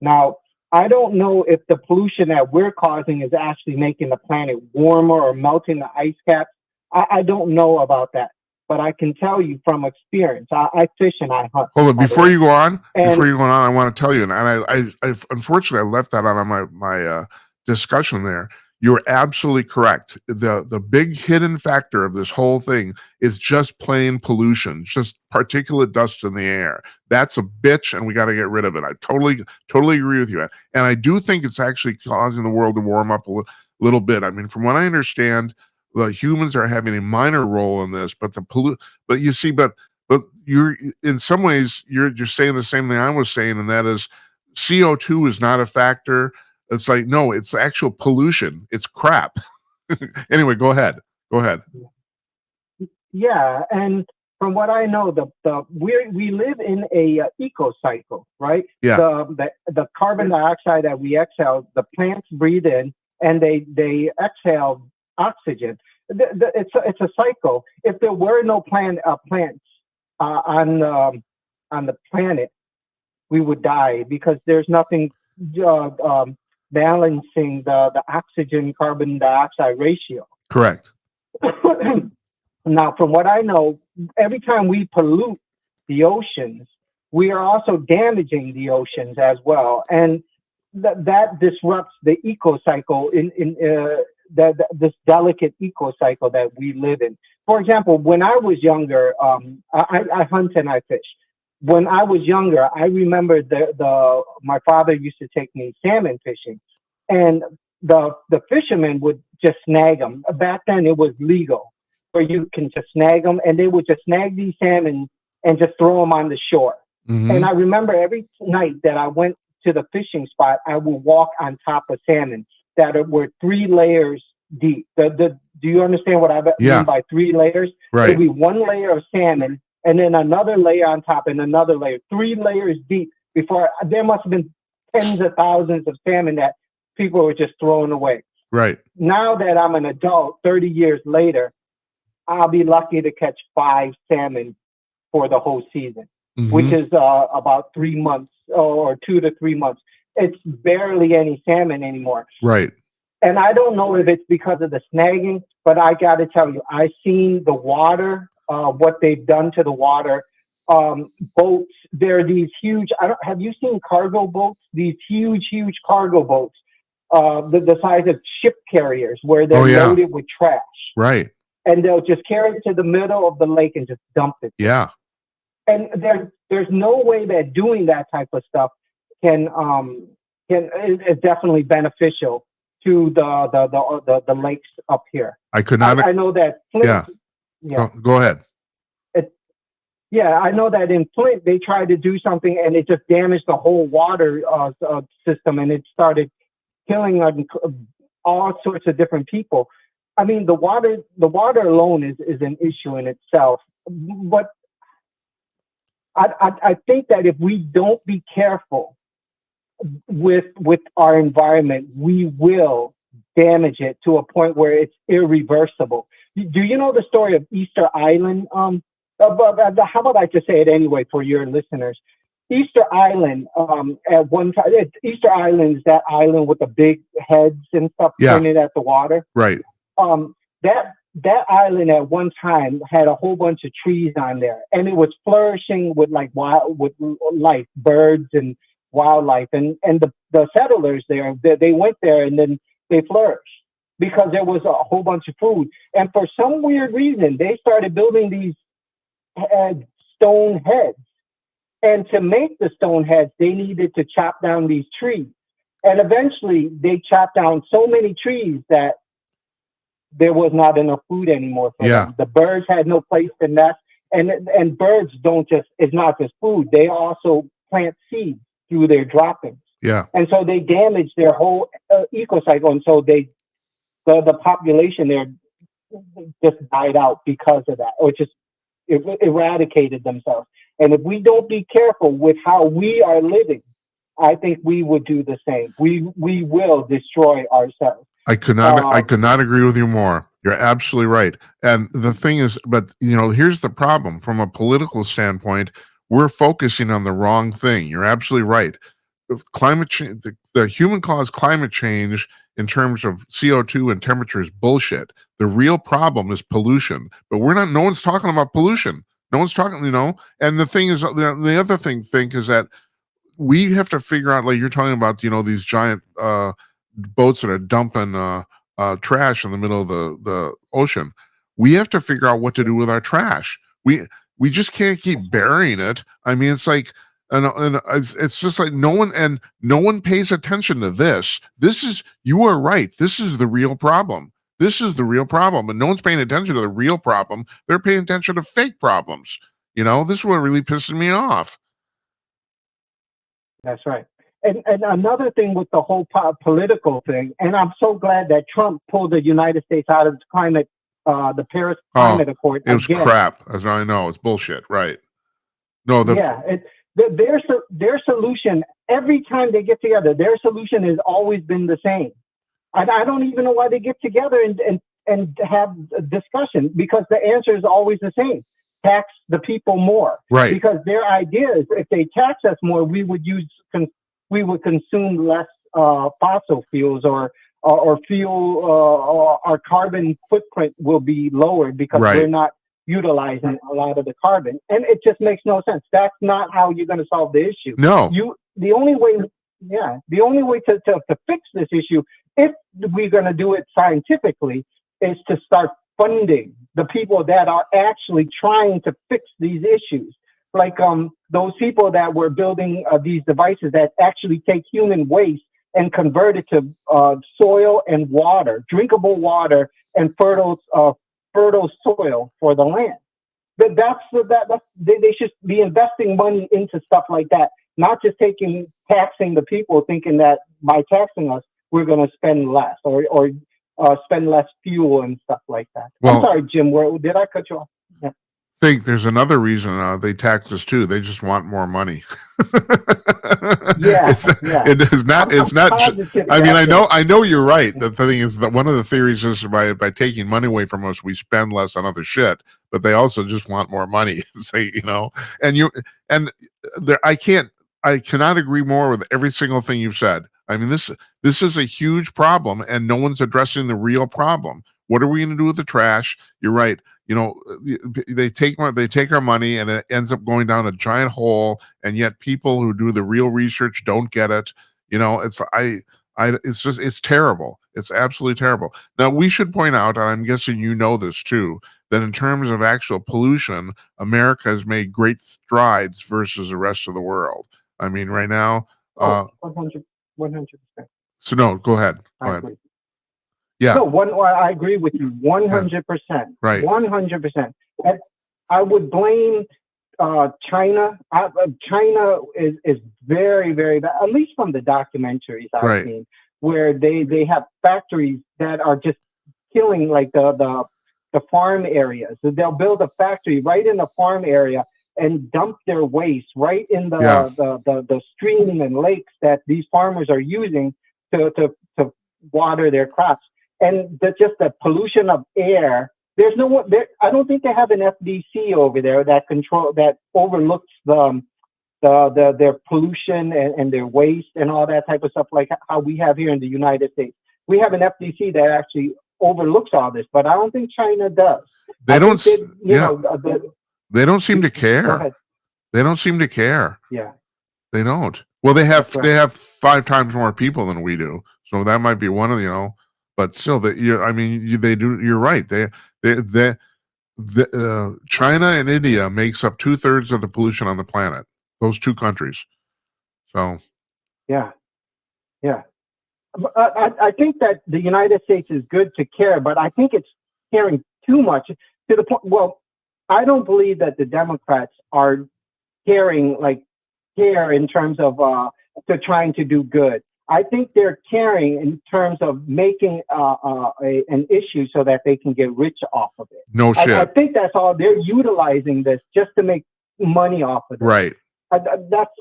Now, I don't know if the pollution that we're causing is actually making the planet warmer or melting the ice caps. I don't know about that, but I can tell you from experience. I fish and I hunt, Hold on. by the Before way. you go on, And I want to tell you, and I unfortunately I left that out on my discussion there. You're absolutely correct. The big hidden factor of this whole thing is just plain pollution, just particulate dust in the air. That's a bitch, and we got to get rid of it. I totally agree with you, and I do think it's actually causing the world to warm up a little bit. I mean, from what I understand, the humans are having a minor role in this, but but you see, but you're in some ways you're saying the same thing I was saying, and that is CO2 is not a factor. It's like, no, it's actual pollution. It's crap. Anyway, go ahead. Go ahead. yeah, and from what I know, the we live in a eco cycle, right? Yeah. The carbon dioxide that we exhale, the plants breathe in, and they exhale oxygen. It's a cycle. If there were no plants on the planet, we would die because there's nothing uh, um, balancing the oxygen carbon dioxide ratio. Correct. Now, from what I know, every time we pollute the oceans, we are also damaging the oceans as well, and that disrupts the eco cycle in this delicate eco cycle that we live in. For example, when I was younger, I hunt and I fish. When I was younger, I remember the my father used to take me salmon fishing, and the fishermen would just snag them. Back then, it was legal where you can just snag them, and they would just snag these salmon and just throw them on the shore. And I Mm-hmm. remember every night that I went to the fishing spot, I would walk on top of salmon were 3 layers deep. Do you understand what I mean Yeah. by 3 layers? It would Right. be one layer of salmon and then another layer on top and another layer, 3 layers deep. Before there must have been tens of thousands of salmon that people were just throwing away. Right. Now that I'm an adult, 30 years later, I'll be lucky to catch 5 salmon for the whole season, which Mm-hmm. is about 3 months or 2 to 3 months. It's barely any salmon anymore. Right. And I don't know if it's because of the snagging, but I got to tell you, I've seen the water, what they've done to the water. Boats, there are these huge, have you seen cargo boats? These huge cargo boats, the size of ship carriers where Oh they're yeah. loaded with trash. Right. And they'll just carry it to the middle of the lake and just dump it there. Yeah. And there's no way that doing that type of stuff is definitely beneficial to the lakes up here. I could not. I know that Flint, Yeah. yeah, Go ahead. it, yeah, I know that in Flint they tried to do something and it just damaged the whole water system and it started killing all sorts of different people. I mean, the water alone is an issue in itself, but I think that if we don't be careful with our environment, we will damage it to a point where it's irreversible. Do you know the story of Easter Island, How about I just say it anyway for your listeners? Easter Island, at one time, Easter Island is that island with the big heads and stuff Yeah. pointed at the water. Right. That island at one time had a whole bunch of trees on there, and it was flourishing with with life, birds and wildlife, and the settlers there, they went there and then they flourished because there was a whole bunch of food. And for some weird reason, they started building these stone heads. And to make the stone heads, they needed to chop down these trees. And eventually they chopped down so many trees that there was not enough food anymore for them. The birds had no place to nest. And birds it's not just food. They also plant seeds through their droppings. Yeah. And so they damaged their whole ecocycle. And so the population there just died out because of that, or just eradicated themselves. And if we don't be careful with how we are living, I think we would do the same. We will destroy ourselves. I could not agree with you more. You're absolutely right. And the thing is, but here's the problem from a political standpoint, we're focusing on the wrong thing. You're absolutely right. Climate change, the human caused climate change in terms of CO2 and temperature is bullshit. The real problem is pollution, but no one's talking about pollution. No one's talking, and the thing is, the other thing is that we have to figure out, like you're talking about, these giant boats that are dumping trash in the middle of the ocean. We have to figure out what to do with our trash. We just can't keep burying it. I mean, it's like, and it's just like no one pays attention to this. You are right. This is the real problem. This is the real problem, and no one's paying attention to the real problem. They're paying attention to fake problems. This is what really pisses me off. That's right. And another thing with the whole political thing, and I'm so glad that Trump pulled the United States out of the Paris Climate Accord. It was crap, as I know. It's bullshit, right? No, their solution, every time they get together, their solution has always been the same. I don't even know why they get together and have a discussion, because the answer is always the same. Tax the people more. Right. Because their idea is if they tax us more, we would consume less fossil fuels or fuel, our carbon footprint will be lowered because we're not utilizing a lot of the carbon. And it just makes no sense. That's not how you're going to solve the issue. No. The only way to fix this issue, if we're going to do it scientifically, is to start funding the people that are actually trying to fix these issues. Like those people that were building these devices that actually take human waste and convert it to soil and water, drinkable water, and fertile soil for the land. They should be investing money into stuff like that, not just taxing the people, thinking that by taxing us, we're going to spend less or spend less fuel and stuff like that. Well, I'm sorry, Jim, did I cut you off? Yeah. I think there's another reason they tax us too. They just want more money. It's not. I mean, I know you're right. The thing is that one of the theories is by taking money away from us, we spend less on other shit. But they also just want more money. I cannot agree more with every single thing you've said. I mean, this is a huge problem, and no one's addressing the real problem. What are we going to do with the trash? You're right. They take our money, and it ends up going down a giant hole. And yet, people who do the real research don't get it. It's terrible. It's absolutely terrible. Now, we should point out, and I'm guessing you know this too, that in terms of actual pollution, America has made great strides versus the rest of the world. I mean, right now. 100%. So no, go ahead. Go ahead. Yeah. No, I agree with you 100%. Right. 100%. And I would blame China. China is very, very bad, at least from the documentaries I've seen, where they have factories that are just killing like the farm areas. So they'll build a factory right in the farm area and dump their waste right in the stream and lakes that these farmers are using to water their crops. And just the pollution of air there's no one there. I don't think they have an FDC over there that overlooks their pollution and their waste and all that type of stuff, like how we have here in the United States. We have an FDC that actually overlooks all this, but I don't think China does. They don't. They don't seem to Go care. ahead. They don't seem to care. Yeah. They don't. Well, they have That's right. they have 5 times more people than we do, so that might be one of But still, that they do. You're right. China and India makes up 2/3 of the pollution on the planet. Those 2 countries. So. Yeah. I think that the United States is good to care, but I think it's caring too much to the point. Well, I don't believe that the Democrats are care in terms of they're trying to do good. I think they're caring in terms of making an issue so that they can get rich off of it. No shit. I think that's all. They're utilizing this just to make money off of it. Right. That's.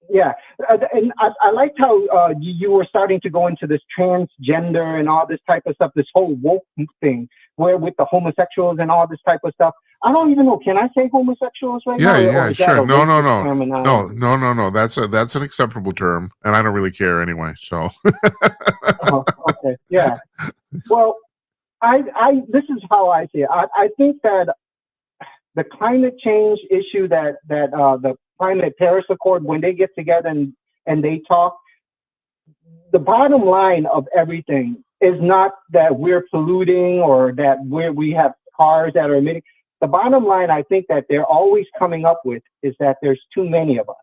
Yeah, and I liked how you were starting to go into this transgender and all this type of stuff, this whole woke thing, where with the homosexuals and all this type of stuff. I don't even know. Can I say homosexuals right now? Yeah, sure. No. No. That's an acceptable term, and I don't really care anyway. So. Okay. Yeah. Well, this is how I see it. I think that the climate change issue that the Climate Paris Accord, when they get together and they talk, the bottom line of everything is not that we're polluting or that we have cars that are emitting. The bottom line, I think, that they're always coming up with is that there's too many of us.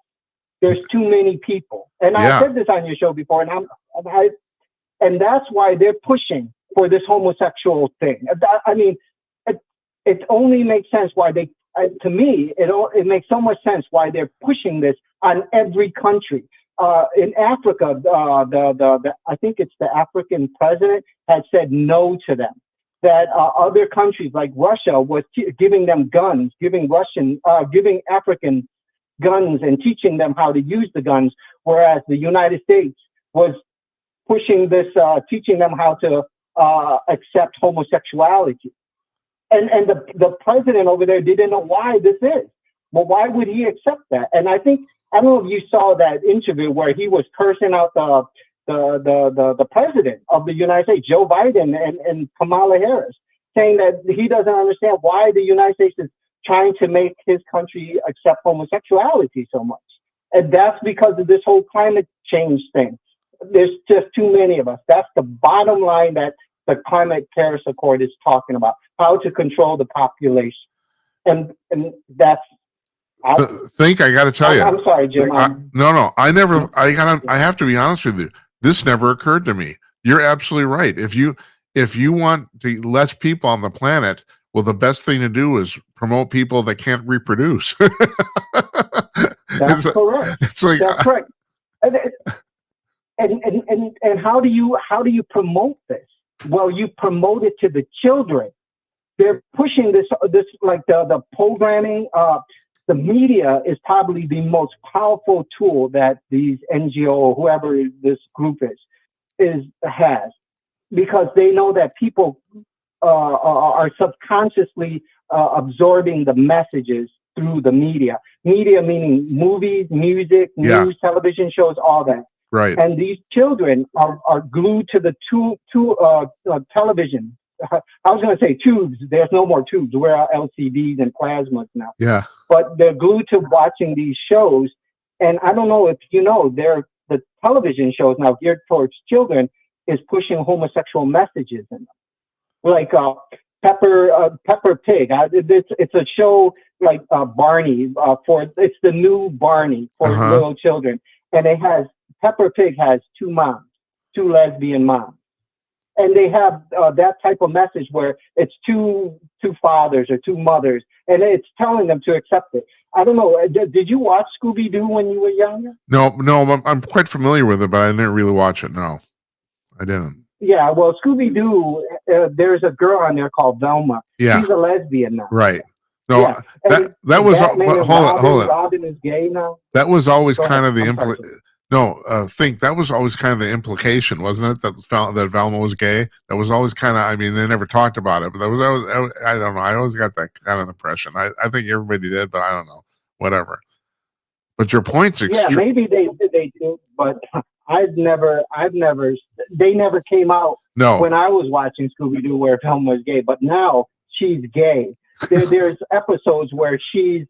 There's too many people. And I said this on your show before, and that's why they're pushing for this homosexual thing. I mean, it only makes sense why they. To me, it makes so much sense why they're pushing this on every country. In Africa, I think it's the African president had said no to them. That other countries like Russia was giving them guns, giving African guns and teaching them how to use the guns, whereas the United States was pushing this, teaching them how to accept homosexuality. And the president over there didn't know why this is. Well, why would he accept that? And I don't know if you saw that interview where he was cursing out the president of the United States, Joe Biden and Kamala Harris, saying that he doesn't understand why the United States is trying to make his country accept homosexuality so much. And that's because of this whole climate change thing. There's just too many of us. That's the bottom line that the Climate Paris Accord is talking about, how to control the population. And that's... I got to tell you. I'm sorry, Jim. I have to be honest with you. This never occurred to me. You're absolutely right. If you want less people on the planet, well, the best thing to do is promote people that can't reproduce. That's correct. It's like, that's right. And how do you promote this? Well, you promote it to the children. They're pushing this like the programming. The media is probably the most powerful tool that these NGO or whoever this group has, because they know that people are subconsciously absorbing the messages through the media. Media meaning movies, music, news, television shows, all that. Right. And these children are glued to the television. I was going to say tubes. There's no more tubes. We're LCDs and plasmas now. Yeah. But they're glued to watching these shows. And I don't know if you know, the television shows now geared towards children is pushing homosexual messages in them. Like Pepper Pig. It's a show like Barney. It's the new Barney for little children. And Pepper Pig has 2 moms, 2 lesbian moms. And they have that type of message where it's two fathers or 2 mothers, and it's telling them to accept it. I don't know. Did you watch Scooby-Doo when you were younger? No, I'm quite familiar with it, but I didn't really watch it. No, I didn't. Yeah, well, Scooby-Doo, there's a girl on there called Velma. Yeah. She's a lesbian now. Right. No, yeah. that was hold on. Robin is gay now. That was always Go kind ahead. of the No, think that was always kind of the implication, wasn't it? That Velma was gay. That was always kind of. I mean, they never talked about it, but I don't know. I always got that kind of impression. I think everybody did, but I don't know. Whatever. But your point's Yeah, extreme. maybe they do, but they never came out No, when I was watching Scooby Doo where Velma was gay. But now she's gay. There's episodes where she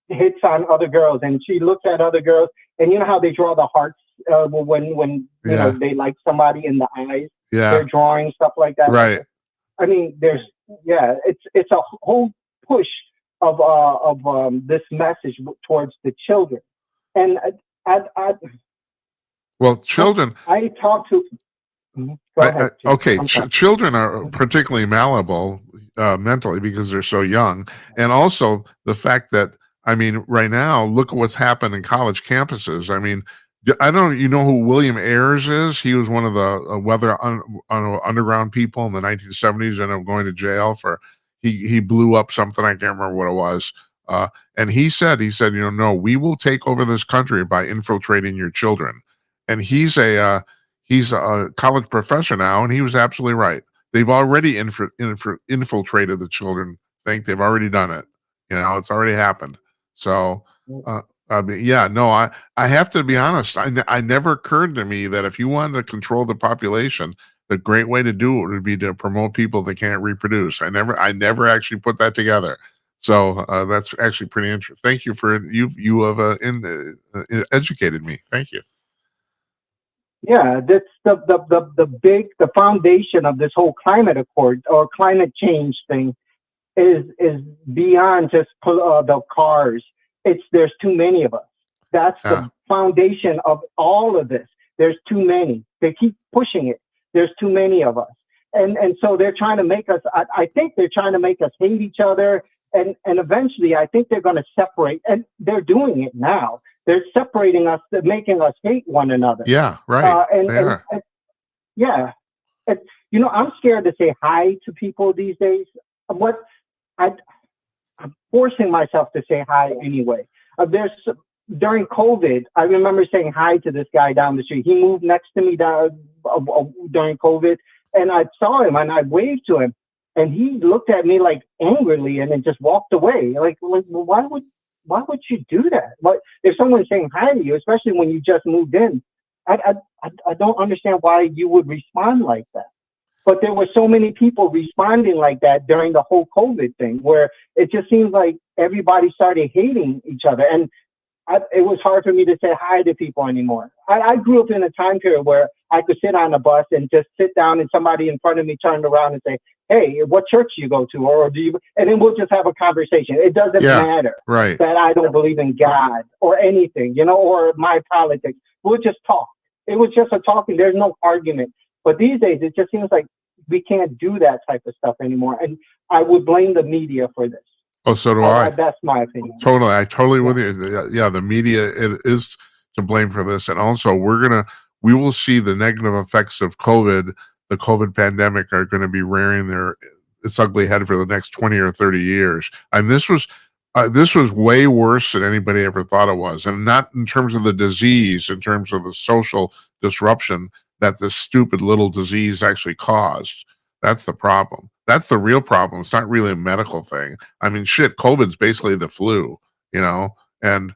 hits on other girls and she looks at other girls, and you know how they draw the hearts when you know yeah, they like somebody in the eyes. yeah, They're drawing stuff like that. right. I mean, it's a whole push of this message towards the children, and I Well, children. I talked to. Go ahead, Jim. Okay, I'm sorry. children are particularly malleable mentally because they're so young, and also the fact that I mean, right now, look at what's happened in college campuses. I mean, I don't you know who William Ayers is? He was one of the underground people in the 1970s, ended up going to jail for he blew up something, I can't remember what it was. And he said, you know, no, we will take over this country by infiltrating your children. And he's a college professor now, and he was absolutely right. They've already infiltrated the children. They've already done it. You know, it's already happened. So, I mean, yeah, no, I have to be honest. I never occurred to me that if you wanted to control the population, the great way to do it would be to promote people that can't reproduce. I never actually put that together. So that's actually pretty interesting. Thank you for you have educated me. Thank you. Yeah, that's the foundation of this whole climate accord or climate change thing is beyond just the cars. There's too many of us. That's Yeah. the foundation of all of this. There's too many. They keep pushing it. There's too many of us, and so they're trying to make us. I think they're trying to make us hate each other, and eventually, I think they're going to separate. And they're doing it now. They're separating us, they're making us hate one another. Yeah, right. And, They and, are. and yeah, you know, I'm scared to say hi to people these days. What I I'm forcing myself to say hi anyway. There's During COVID, I remember saying hi to this guy down the street. He moved next to me during COVID, and I saw him and I waved to him, and he looked at me like angrily and then just walked away. Like well, why would you do that? Like if someone's saying hi to you, especially when you just moved in, I don't understand why you would respond like that. But there were so many people responding like that during the whole COVID thing, where it just seems like everybody started hating each other. And it was hard for me to say hi to people anymore. I grew up in a time period where I could sit on a bus and just sit down and somebody in front of me turned around and say, hey, what church do you go to? Or do you, and then we'll just have a conversation. It doesn't Yeah, matter right. that I don't believe in God or anything, you know, or my politics. We'll just talk. It was just a talking. There's no argument. But these days, it just seems like we can't do that type of stuff anymore. And I would blame the media for this. Oh, so do I. That's my opinion. Totally, I totally with you. Yeah, the media it is to blame for this, and also we will see the negative effects of COVID. The COVID pandemic are going to be rearing its ugly head for the next 20 or 30 years. And this was way worse than anybody ever thought it was, and not in terms of the disease, in terms of the social disruption that this stupid little disease actually caused. That's the problem. That's the real problem. It's not really a medical thing. I mean, shit, COVID's basically the flu, you know, and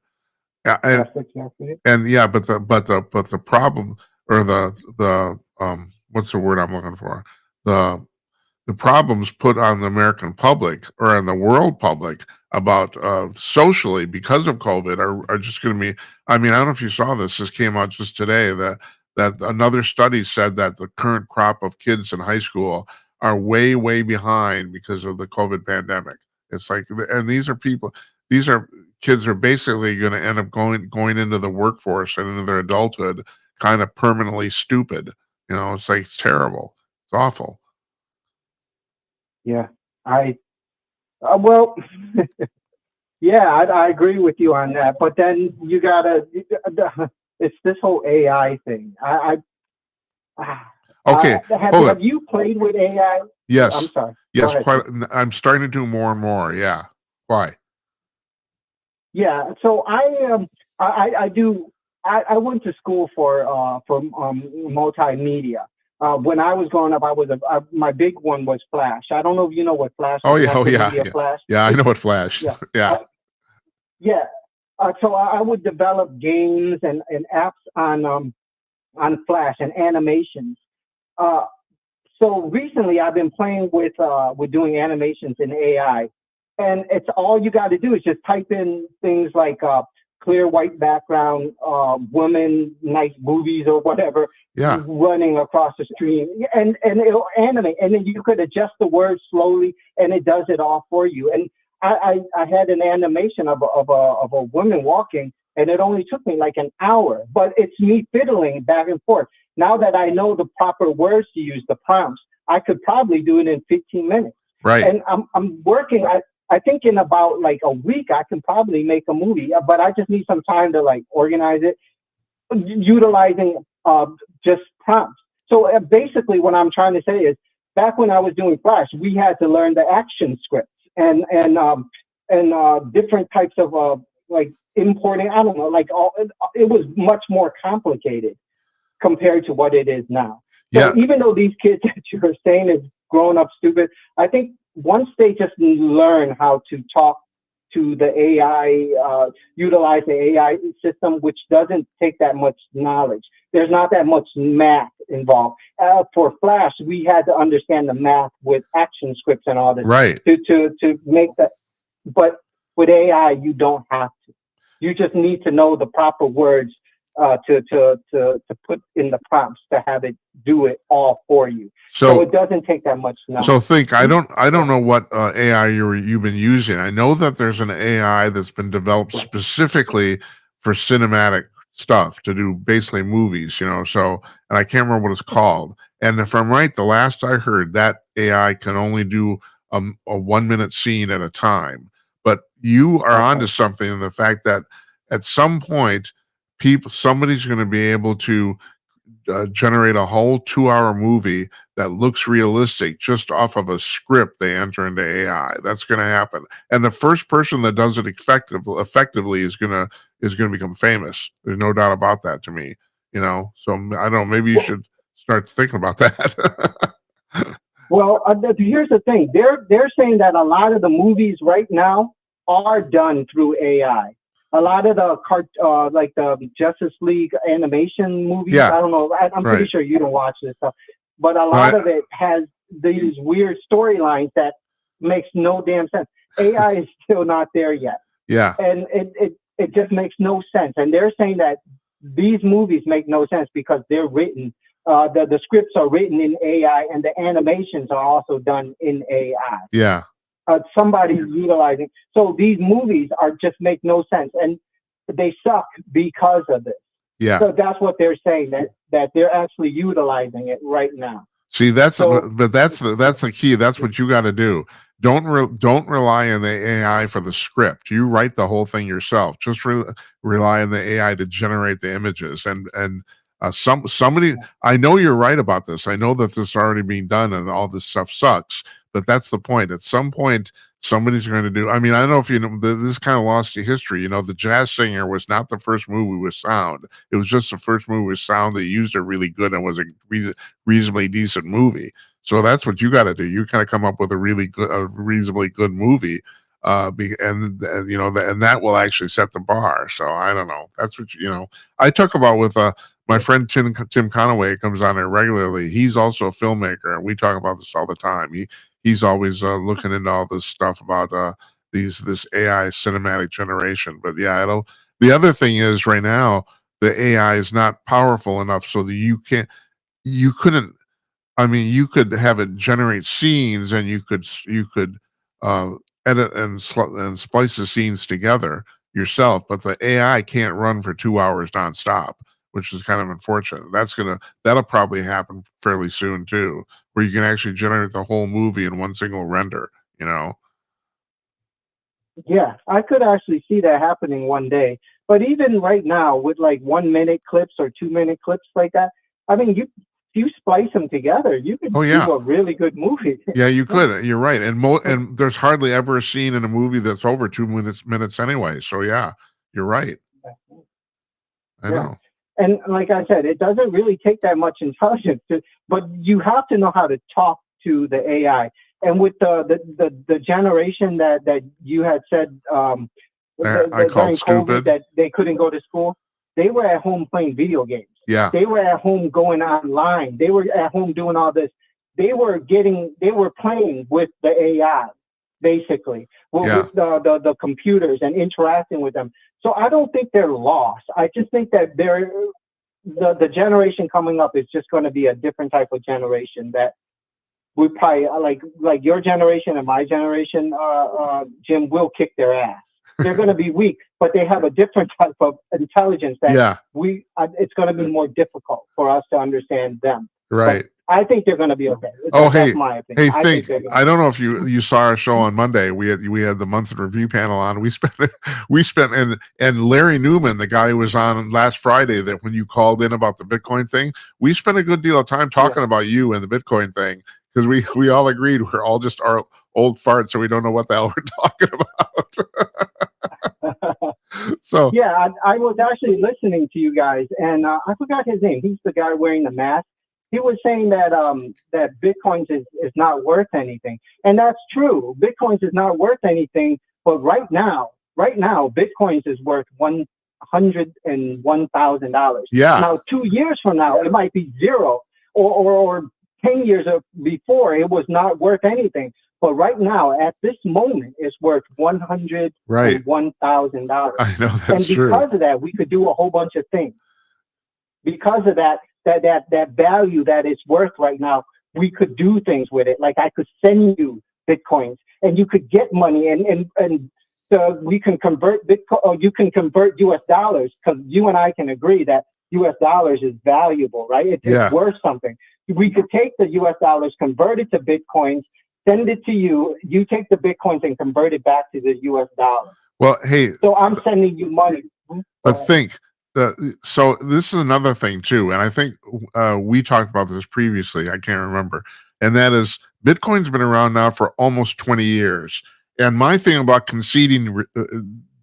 yeah, That's exactly it. and yeah, but the problem or the what's the word I'm looking for? The the problems put on the American public or on the world public about socially because of COVID are just going to be. I mean, I don't know if you saw this. This came out just today that another study said that the current crop of kids in high school are way behind because of the COVID pandemic. It's like, and these are kids are basically going to end up going into the workforce and into their adulthood kind of permanently stupid. You know, it's like it's terrible. It's awful. Yeah. Well, yeah, I agree with you on that. But then it's this whole AI thing. Okay, hold have it. you played with AI? I'm Yes, sorry. Go yes, ahead. quite. I'm starting to do more and more. Yeah. Why? Yeah. So I do. I went to school for multimedia. When I was growing up, my big one was Flash. I don't know if you know what Flash Oh is, yeah, oh yeah, multimedia yeah, Flash. yeah. I know what Flash. Yeah, Yeah, uh, yeah. So I would develop games and apps on Flash and animations. Uh, so recently, I've been playing with doing animations in AI, and it's all you got to do is just type in things like clear white background, woman, nice boobies or whatever, yeah, running across the stream, and it'll animate, and then you could adjust the words slowly, and it does it all for you. And I had an animation of a woman walking, and it only took me like an hour, but it's me fiddling back and forth. Now that I know the proper words to use, the prompts, I could probably do it in 15 minutes. right. And I'm working. I think in about like a week I can probably make a movie, but I just need some time to like organize it, utilizing just prompts. So basically, what I'm trying to say is, back when I was doing Flash, we had to learn the action scripts and different types of like importing. I don't know, like it was much more complicated compared to what it is now. Yeah, So even though these kids that you're saying is growing up stupid, I think once they just learn how to talk to the AI, utilize the AI system, which doesn't take that much knowledge. There's not that much math involved. For Flash, we had to understand the math with action scripts and all this right. to make that. But with AI, you don't have to. You just need to know the proper words to put in the prompts to have it do it all for you. So So it doesn't take that much knowledge. so think I don't Yeah, know what AI you've been using. I know that there's an AI that's been developed specifically for cinematic stuff to do basically movies, you know. So and I can't remember what it's called. And if I'm right, the last I heard, that AI can only do a 1 minute scene at a time. But you are onto okay. something in the fact that at some point, somebody's going to be able to generate a whole 2 hour movie that looks realistic just off of a script they enter into AI. That's going to happen, and the first person that does it effectively is gonna become famous. There's no doubt about that to me. You know, so I don't know. Maybe you Well, should start thinking about that. here's the thing. They're saying that a lot of the movies right now are done through AI. A lot of the like the Justice League animation movies. Yeah, I don't know. I'm pretty right. sure you don't watch this stuff, but a I, lot of it has these weird storylines that makes no damn sense. AI is still not there yet, yeah, and it just makes no sense. And they're saying that these movies make no sense because they're written. The scripts are written in AI, and the animations are also done in AI. yeah, Somebody's utilizing. So these movies are just make no sense, and they suck because of this. yeah. So that's what they're saying, that they're actually utilizing it right now. See, So but that's the key. That's what you got to do. Don't rely on the AI for the script. You write the whole thing yourself. Just rely on the AI to generate the images. And somebody. I know you're right about this. I know that this is already being done, and all this stuff sucks. But that's the point. At some point, somebody's going to do. I mean, I don't know if you know. This kind of lost to history. You know, The Jazz Singer was not the first movie with sound. It was just the first movie with sound that used it really good and was a reasonably decent movie. So that's what you got to do. You kind of come up with a reasonably good movie, and you know, and that will actually set the bar. So I don't know. That's what you know. I talk about with my friend Tim Conaway comes on here regularly. He's also a filmmaker, and we talk about this all the time. He's always looking into all this stuff about this AI cinematic generation. But yeah, I don't. The other thing is right now the AI is not powerful enough so that you couldn't. I mean, you could have it generate scenes, and you could uh, edit and splice the scenes together yourself, but the AI can't run for 2 hours nonstop, which is kind of unfortunate. That'll probably happen fairly soon too, where you can actually generate the whole movie in one single render. You know? yeah, I could actually see that happening one day. But even right now, with like 1 minute clips or 2 minute clips like that, I mean, you splice them together, you could Oh do yeah, a really good movie. yeah, you Yeah. could. You're right, and there's hardly ever a scene in a movie that's over 2 minutes anyway. So yeah, you're right. I know. And like I said, it doesn't really take that much intelligence, but you have to know how to talk to the AI. And with the generation that you had said I called during stupid. COVID that they couldn't go to school, they were at home playing video games. Yeah. They were at home going online. They were at home doing all this. They were playing with the AI, basically, with the computers and interacting with them. So I don't think they're lost. I just think that the generation coming up is just going to be a different type of generation that we probably like your generation and my generation, Jim, will kick their ass. They're going to be weak, but they have a different type of intelligence that it's going to be more difficult for us to understand them. Right. But I think they're going to be okay. That's my opinion. I don't know if you saw our show on Monday. We had the month in review panel on. We spent and Larry Newman, the guy who was on last Friday, that when you called in about the Bitcoin thing, we spent a good deal of time talking about you and the Bitcoin thing, because we all agreed we're all just our old farts, so we don't know what the hell we're talking about. So yeah, I was actually listening to you guys, and I forgot his name. He's the guy wearing the mask. He was saying that that Bitcoins is not worth anything, and that's true. Bitcoins is not worth anything, but right now, Bitcoins is worth $101,000. Yeah. Now, 2 years from now, it might be zero, or 10 years before, it was not worth anything. But right now, at this moment, it's worth $101,000. I know that's and true. Because of that, we could do a whole bunch of things. Because of that value that it's worth right now, we could do things with it. Like I could send you Bitcoins, and you could get money, and so we can convert Bitcoin, or you can convert US dollars, because you and I can agree that US dollars is valuable, right? It's worth something. We could take the US dollars, convert it to Bitcoins, send it to you. You take the Bitcoins and convert it back to the US dollar. Well, hey. So I'm sending you money. But think, so this is another thing too, and I think we talked about this previously. I can't remember, and that is Bitcoin's been around now for almost 20 years. And my thing about conceding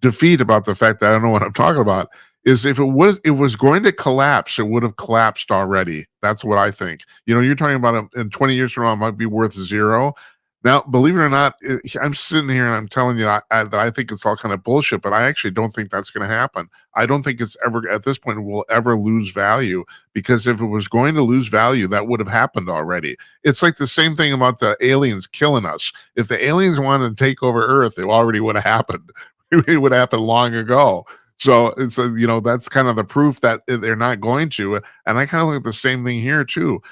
defeat about the fact that I don't know what I'm talking about is if it was going to collapse, it would have collapsed already. That's what I think. You're talking about in 20 years from now, it might be worth zero. Now, believe it or not, I'm sitting here and I'm telling you that I think it's all kind of bullshit, but I actually don't think that's going to happen. I don't think it's ever, at this point, will ever lose value, because if it was going to lose value, that would have happened already. It's like the same thing about the aliens killing us. If the aliens wanted to take over Earth, it already would have happened. It would happen long ago. So it's that's kind of the proof that they're not going to. And I kind of look at the same thing here too.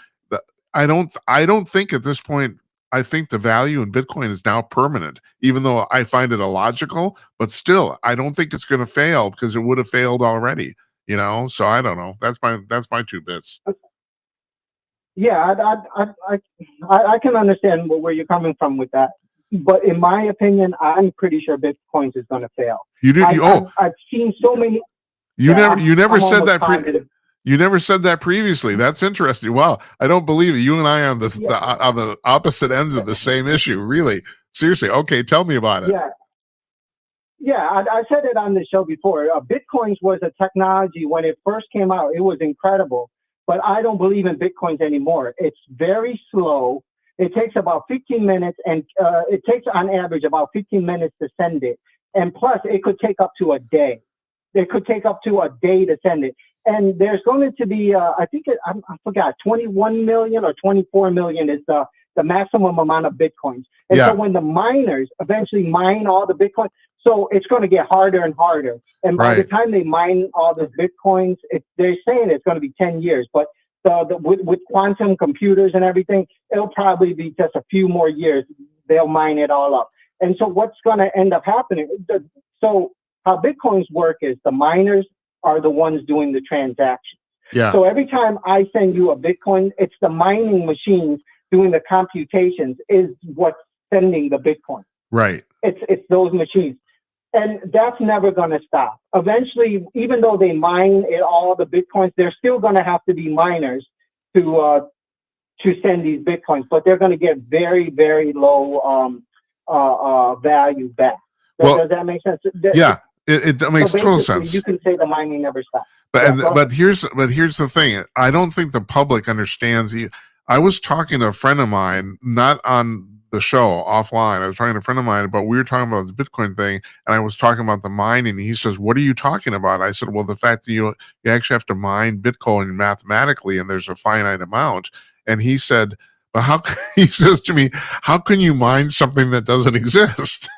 I don't think at this point. I think the value in Bitcoin is now permanent, even though I find it illogical, but still, I don't think it's going to fail, because it would have failed already, so I don't know. That's my 2 bits. Yeah, I can understand where you're coming from with that. But in my opinion, I'm pretty sure Bitcoins is going to fail. You do? I've seen so many. You never said that. You never said that previously. That's interesting. Wow, I don't believe it. You and I are on the opposite ends of the same issue. Really, seriously. Okay, tell me about it. I said it on the show before. Bitcoins was a technology when it first came out. It was incredible, but I don't believe in Bitcoins anymore. It's very slow. It takes about 15 minutes, and it takes on average about 15 minutes to send it. And plus, it could take up to a day. It could take up to a day to send it. And there's going to be, I forgot, 21 million or 24 million is the maximum amount of Bitcoins. And so when the miners eventually mine all the Bitcoin, so it's going to get harder and harder. And by the time they mine all the Bitcoins, they're saying it's going to be 10 years. But with quantum computers and everything, it'll probably be just a few more years. They'll mine it all up. And so what's going to end up happening? So how Bitcoins work is the miners are the ones doing the transactions. Yeah. So every time I send you a Bitcoin, it's the mining machines doing the computations is what's sending the Bitcoin. Right. It's those machines. And that's never going to stop. Eventually, even though they mine all the Bitcoins, they're still going to have to be miners to send these Bitcoins, but they're going to get very, very low value back. Does that make sense? Yeah. It makes total basically, sense. you can say the mining never stopped. But here's the thing. I don't think the public understands. I was talking to a friend of mine, not on the show, offline. I was talking to a friend of mine, but we were talking about this Bitcoin thing, and I was talking about the mining. And he says, "What are you talking about?" I said, "Well, the fact that you actually have to mine Bitcoin mathematically, and there's a finite amount." And he said, "But how?" He says to me, "How can you mine something that doesn't exist?"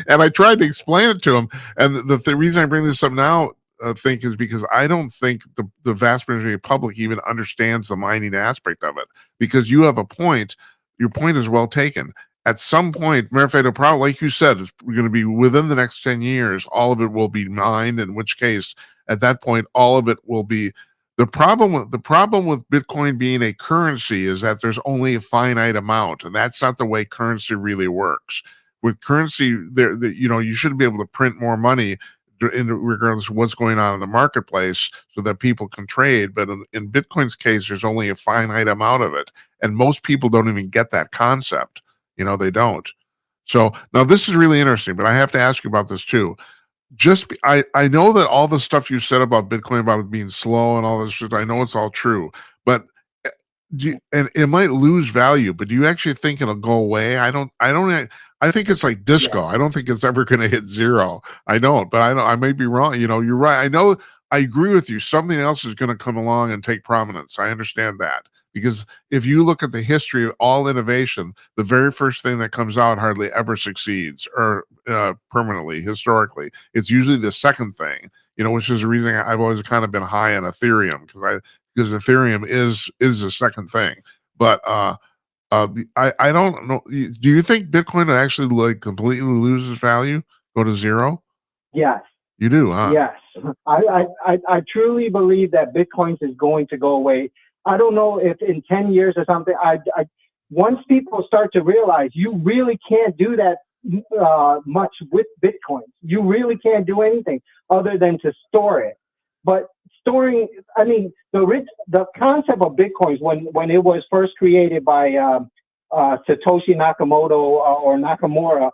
And I tried to explain it to him. And the reason I bring this up now, think, is because I don't think the vast majority of the public even understands the mining aspect of it. Because you have a point, your point is well taken. At some point, matter of fact, probably, like you said, it's going to be within the next 10 years, all of it will be mined, in which case, at that point, all of it will be. The problem with Bitcoin being a currency is that there's only a finite amount, and that's not the way currency really works. With currency, you shouldn't be able to print more money regardless of what's going on in the marketplace so that people can trade. But in Bitcoin's case, there's only a finite amount of it. And most people don't even get that concept. They don't. So now this is really interesting, but I have to ask you about this too. I know that all the stuff you said about Bitcoin, about it being slow and all this shit, I know it's all true, but and it might lose value, but do you actually think it'll go away? I think it's like disco. I don't think it's ever going to hit zero. I don't, but I may be wrong. You're right. I agree with you. Something else is going to come along and take prominence. I understand that, because if you look at the history of all innovation, the very first thing that comes out hardly ever succeeds, or permanently, historically. It's usually the second thing, which is the reason I've always kind of been high on Ethereum, because Ethereum is the second thing. But I don't know. Do you think Bitcoin actually completely loses value, go to zero? Yes. You do, huh? Yes. I truly believe that Bitcoin is going to go away. I don't know if in 10 years or something. Once people start to realize you really can't do that much with Bitcoin, you really can't do anything other than to store it. But storing, the concept of Bitcoins when it was first created by Satoshi Nakamoto or Nakamura,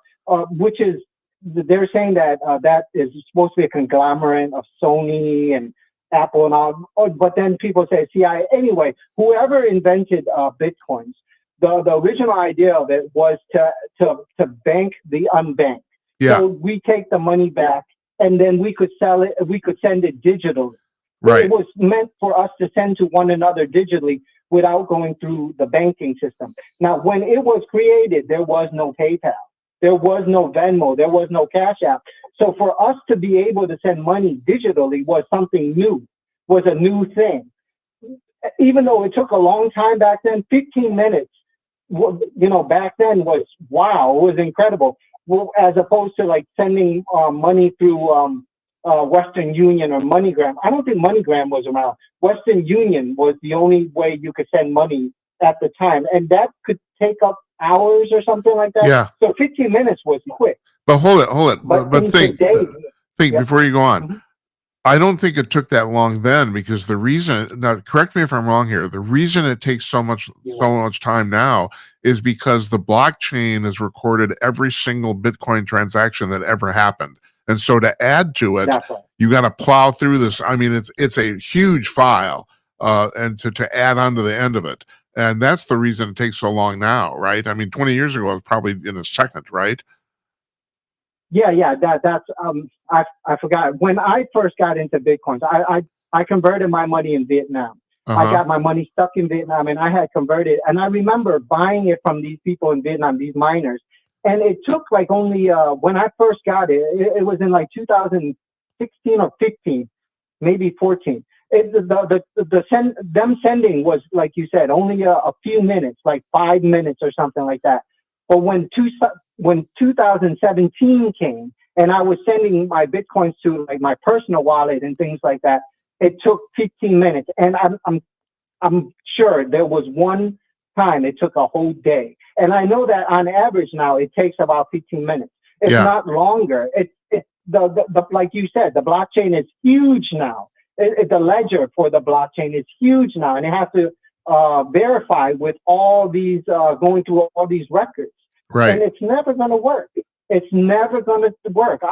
which is, they're saying that that is supposed to be a conglomerate of Sony and Apple and all. But then people say CIA. Anyway, whoever invented Bitcoins, the original idea of it was to bank the unbanked. Yeah. So we take the money back, and then we could sell it. We could send it digitally. Right. It was meant for us to send to one another digitally without going through the banking system. Now, when it was created, there was no PayPal. There was no Venmo. There was no Cash App. So for us to be able to send money digitally was something new, was a new thing. Even though it took a long time back then, 15 minutes, back then was, wow, it was incredible. Well, as opposed to like sending money through Western Union or MoneyGram. I don't think MoneyGram was around. Western Union was the only way you could send money at the time. And that could take up hours or something like that. Yeah. So 15 minutes was quick. But hold it. But think yeah. before you go on. Mm-hmm. I don't think it took that long then, because the reason, now correct me if I'm wrong here, the reason it takes so much time now is because the blockchain has recorded every single Bitcoin transaction that ever happened. And so to add to it, you got to plow through this. I mean, it's a huge file, and to add on to the end of it. And that's the reason it takes so long now, right? I mean, 20 years ago, it was probably in a second, right? Yeah. That's I forgot. When I first got into Bitcoins, I converted my money in Vietnam. I got my money stuck in Vietnam, and I had converted. And I remember buying it from these people in Vietnam, these miners. And it took like only when I first got it, it was in like 2016 or 15, maybe 14. Them sending was, like you said, only a few minutes, like 5 minutes or something like that. But when 2017 came and I was sending my Bitcoins to like my personal wallet and things like that, it took 15 minutes. And I'm sure there was one time it took a whole day. And I know that on average now it takes about 15 minutes. It's not longer. The like you said, the blockchain is huge now. The ledger for the blockchain is huge now, and it has to verify with all these going through all these records. Right. And it's never going to work. It's never going to work.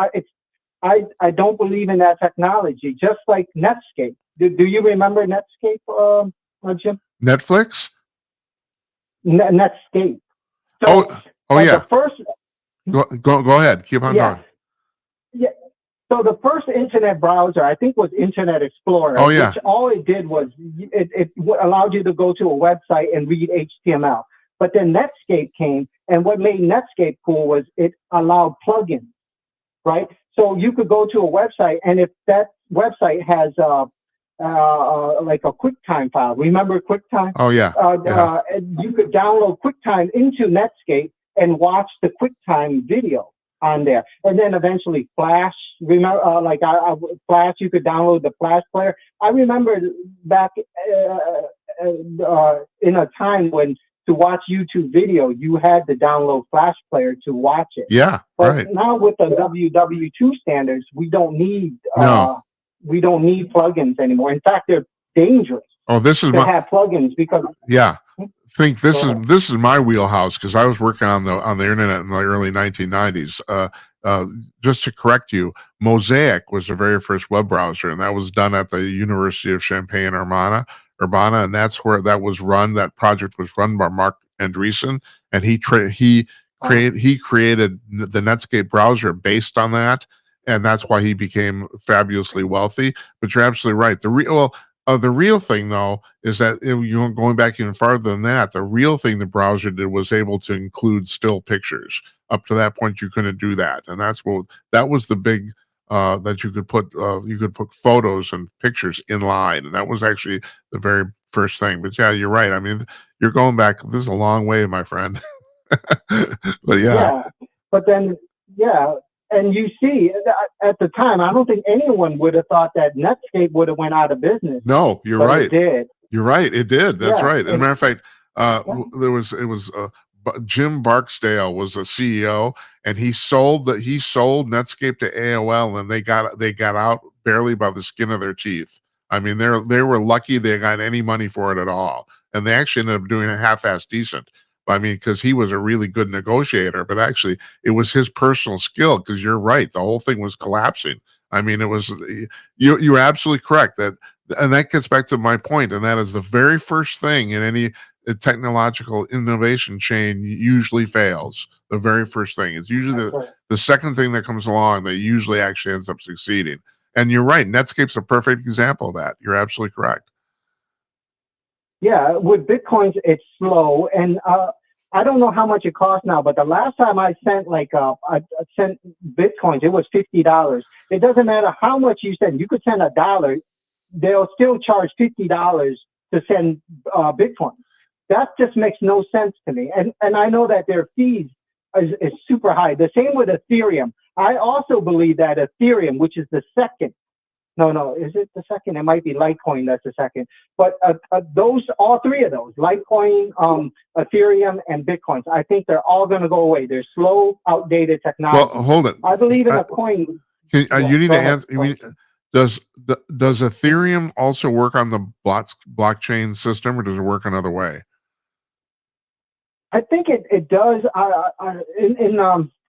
I don't believe in that technology. Just like Netscape. Do you remember Netscape, Jim? Netflix? Netscape. Oh, So yeah. the first, Go ahead. Keep on yeah, going. yeah. So the first internet browser, I think, was Internet Explorer, Oh, yeah. which all it did was it allowed you to go to a website and read HTML. But then Netscape came, and what made Netscape cool was it allowed plugins, right? So you could go to a website, and if that website has like a QuickTime file, remember QuickTime? Oh, yeah. Yeah. You could download QuickTime into Netscape and watch the QuickTime video on there, and then eventually Flash. Remember, Flash. You could download the Flash player. I remember back in a time when to watch YouTube video, you had to download Flash player to watch it. Yeah. But Right. now with the WW2 standards, we don't need No. plugins anymore. In fact, they're dangerous Oh, this is to have plugins because yeah. Think this Go ahead. is my wheelhouse because I was working on the internet in the early 1990s. Just to correct you, Mosaic was the very first web browser, and that was done at the University of Champaign-Urbana, and that's where that was run. That project was run by Mark Andreessen, and he created the Netscape browser based on that, and that's why he became fabulously wealthy. But you're absolutely right. The real thing, though, is that going back even farther than that, the real thing the browser did was able to include still pictures. Up to that point, you couldn't do that, and that was the big that you could put photos and pictures in line, and that was actually the very first thing. But yeah, you're right. I mean, you're going back. This is a long way, my friend. But yeah, but then and you see at the time, I don't think anyone would have thought that Netscape would have went out of business. no, you're but right. It did. You're right. It did. That's Yeah, right. As a matter of fact, yeah. it was Jim Barksdale was a CEO, and he sold Netscape to AOL, and they got out barely by the skin of their teeth. I mean, they were lucky they got any money for it at all, and they actually ended up doing a half-ass decent. I mean, because he was a really good negotiator, but actually it was his personal skill. Because you're right, the whole thing was collapsing. I mean, it was you're absolutely correct that. And that gets back to my point, and that is the very first thing in any technological innovation chain usually fails. The very first thing is usually the second thing that comes along that usually actually ends up succeeding. And you're right, Netscape's a perfect example of that. You're absolutely correct. Yeah, with Bitcoins, it's slow, and I don't know how much it costs now, but the last time I sent I sent Bitcoins, it was $50. It doesn't matter how much you send. You could send $1. They'll still charge $50 to send Bitcoin. That just makes no sense to me. And I know that their fees is super high. The same with Ethereum. I also believe that Ethereum, which is the second, no, is it the second? It might be Litecoin that's the second. But all three of those, Litecoin, Ethereum, and Bitcoins, I think they're all going to go away. They're slow, outdated technology. Well, hold it. I believe in a coin. You need to answer. Does Ethereum also work on the blockchain system, or does it work another way? I think it does.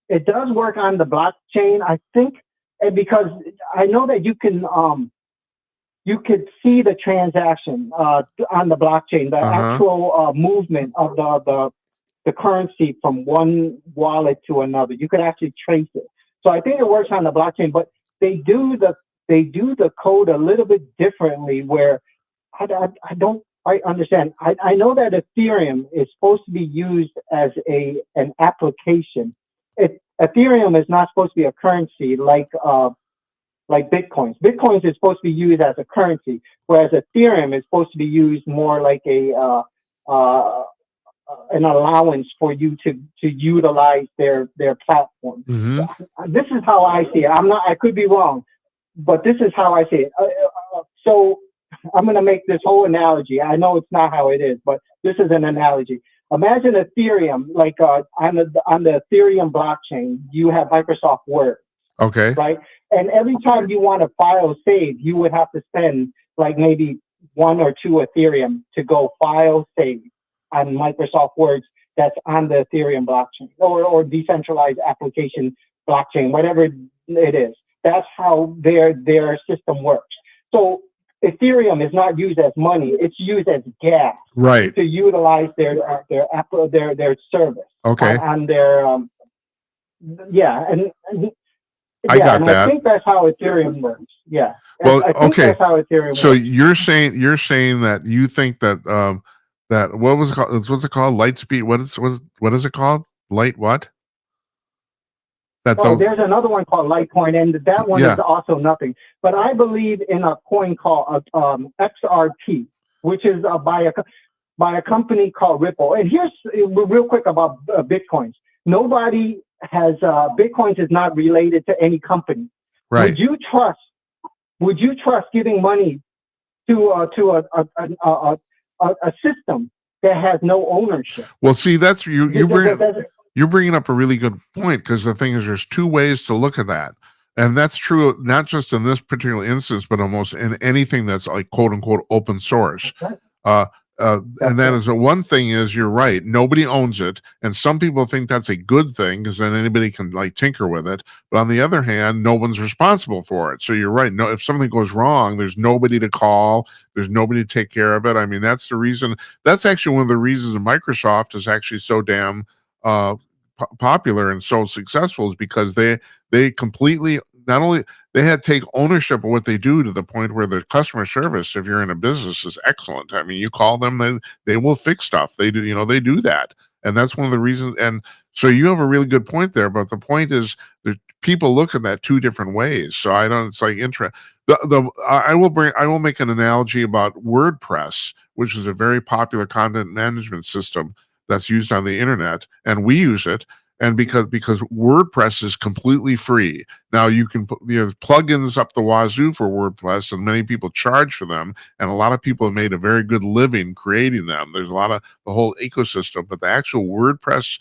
It does work on the blockchain. I think, because I know that you could see the transaction on the blockchain, the actual movement of the currency from one wallet to another. You could actually trace it. So I think it works on the blockchain, but they do the code a little bit differently, where I don't quite understand. I know that Ethereum is supposed to be used as an application. Ethereum is not supposed to be a currency like Bitcoins. Bitcoins is supposed to be used as a currency, whereas Ethereum is supposed to be used more like an allowance for you to utilize their platform. Mm-hmm. This is how I see it. I could be wrong, but this is how I see it. So I'm going to make this whole analogy. I know it's not how it is, but this is an analogy. Imagine Ethereum, like on the Ethereum blockchain, you have Microsoft Word. Okay. Right. And every time you want a file saved, you would have to spend like maybe 1 or 2 Ethereum to go file save on Microsoft Word that's on the Ethereum blockchain or decentralized application blockchain, whatever it is. That's how their system works. So Ethereum is not used as money; it's used as gas Right. to utilize their service Okay. on their yeah, I got and that. I think that's how Ethereum works. Yeah. Well, I think okay. that's how Ethereum So works. you're saying that you think that that what was it called? What's it called? Light speed. What is it called? Light what? That Oh, the there's another one called Litecoin, and that one is yeah. also nothing. But I believe in a coin called XRP, which is by a company called Ripple. And here's real quick about Bitcoins. Nobody has Bitcoins is not related to any company. Right. Would you trust giving money to a system that has no ownership? Well, see, that's you're bringing up a really good point, because the thing is, there's two ways to look at that, and that's true not just in this particular instance, but almost in anything that's like quote unquote open source. Uh, and that is the one thing is, you're right, nobody owns it, and some people think that's a good thing because then anybody can like tinker with it. But on the other hand, no one's responsible for it. So you're right. No, if something goes wrong, there's nobody to call. There's nobody to take care of it. I mean, that's the reason. That's actually one of the reasons Microsoft is actually so damn popular and so successful, is because they completely, not only they had to take ownership of what they do, to the point where the customer service, if you're in a business, is excellent. I mean, you call them, they will fix stuff. They do, they do that. And that's one of the reasons. And so you have a really good point there. But the point is that people look at that two different ways. So I don't, it's like I will make an analogy about WordPress, which is a very popular content management system that's used on the internet, and we use it. And because WordPress is completely free. Now you can put plugins up the wazoo for WordPress, and many people charge for them. And a lot of people have made a very good living creating them. There's a lot of the whole ecosystem, but the actual WordPress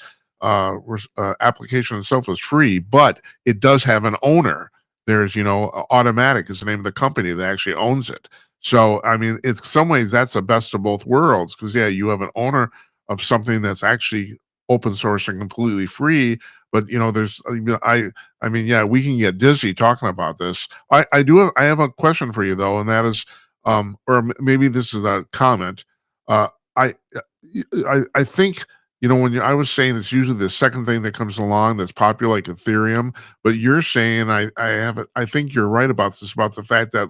application itself is free, but it does have an owner. There's Automatic is the name of the company that actually owns it. So I mean, it's some ways that's the best of both worlds, because you have an owner of something that's actually open source and completely free. But there's I mean, we can get dizzy talking about this. I have a question for you though, and that is maybe this is a comment. I think when I was saying it's usually the second thing that comes along that's popular, like Ethereum, but you're saying I think you're right about this, about the fact that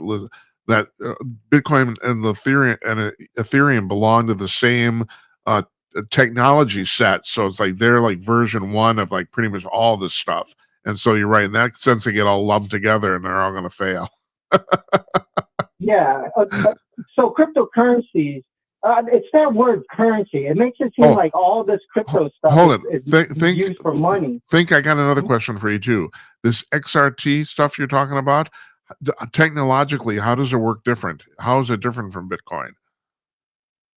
Bitcoin and Ethereum belong to the same technology set. So it's like they're like version 1 of like pretty much all this stuff. And so you're right, in that sense, they get all lumped together and they're all going to fail. So cryptocurrencies, it's that word currency. It makes it seem like all this crypto stuff is used for money. I got another question for you too. This XRT stuff you're talking about, technologically, how does it work different? How is it different from Bitcoin?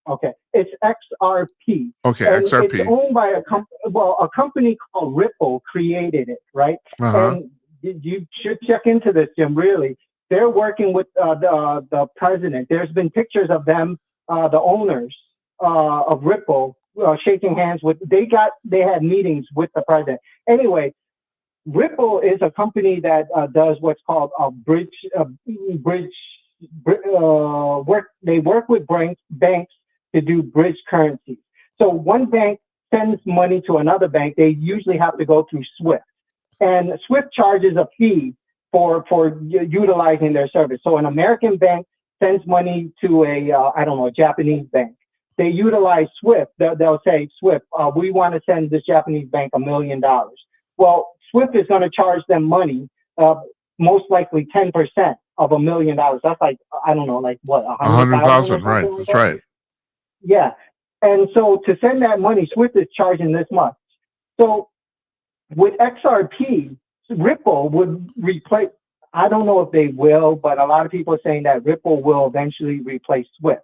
Okay, it's XRP. Okay, and XRP. It's owned by a company called Ripple created it, right? And you should check into this, Jim. Really, they're working with the president. There's been pictures of them, the owners of Ripple, shaking hands with. They had meetings with the president. Anyway, Ripple is a company that does what's called a bridge work. They work with banks to do bridge currency. So one bank sends money to another bank. They usually have to go through SWIFT, and SWIFT charges a fee for utilizing their service. So an American bank sends money to a Japanese bank. They utilize SWIFT. They'll say, SWIFT, we want to send this Japanese bank $1 million. Well, SWIFT is going to charge them money, most likely 10% of $1 million. That's like, I don't know, like what, 100,000, right? That's right. Yeah. And so to send that money, SWIFT is charging this much. So with XRP, Ripple would replace, I don't know if they will, but a lot of people are saying that Ripple will eventually replace SWIFT.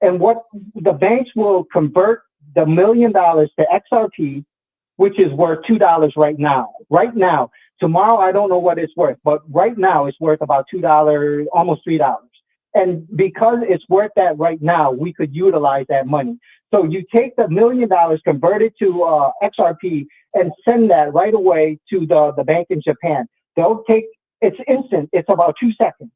And what the banks will convert the $1 million to XRP, which is worth $2 right now. Right now. Tomorrow, I don't know what it's worth, but right now it's worth about $2, almost $3. And because it's worth that right now, we could utilize that money. So you take the $1 million, convert it to XRP, and send that right away to the bank in Japan. They'll take it's instant. It's about 2 seconds,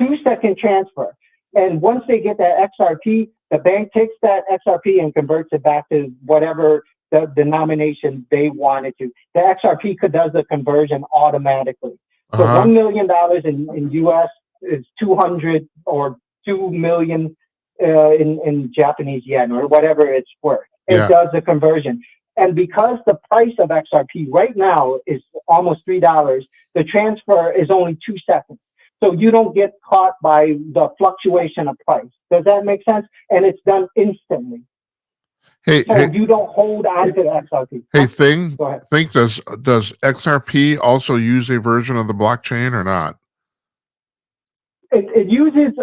2 second transfer. And once they get that XRP, the bank takes that XRP and converts it back to whatever the denomination they wanted to. The XRP does the conversion automatically. So Uh-huh. $1 million in US is 200 or 2 million in Japanese yen or whatever it's worth. It Yeah. does the conversion. And because the price of XRP right now is almost $3, the transfer is only 2 seconds. So you don't get caught by the fluctuation of price. Does that make sense? And it's done instantly. Hey, So hey, you don't hold on to the XRP. hey, thing, Go ahead. think does XRP also use a version of the blockchain or not? It uses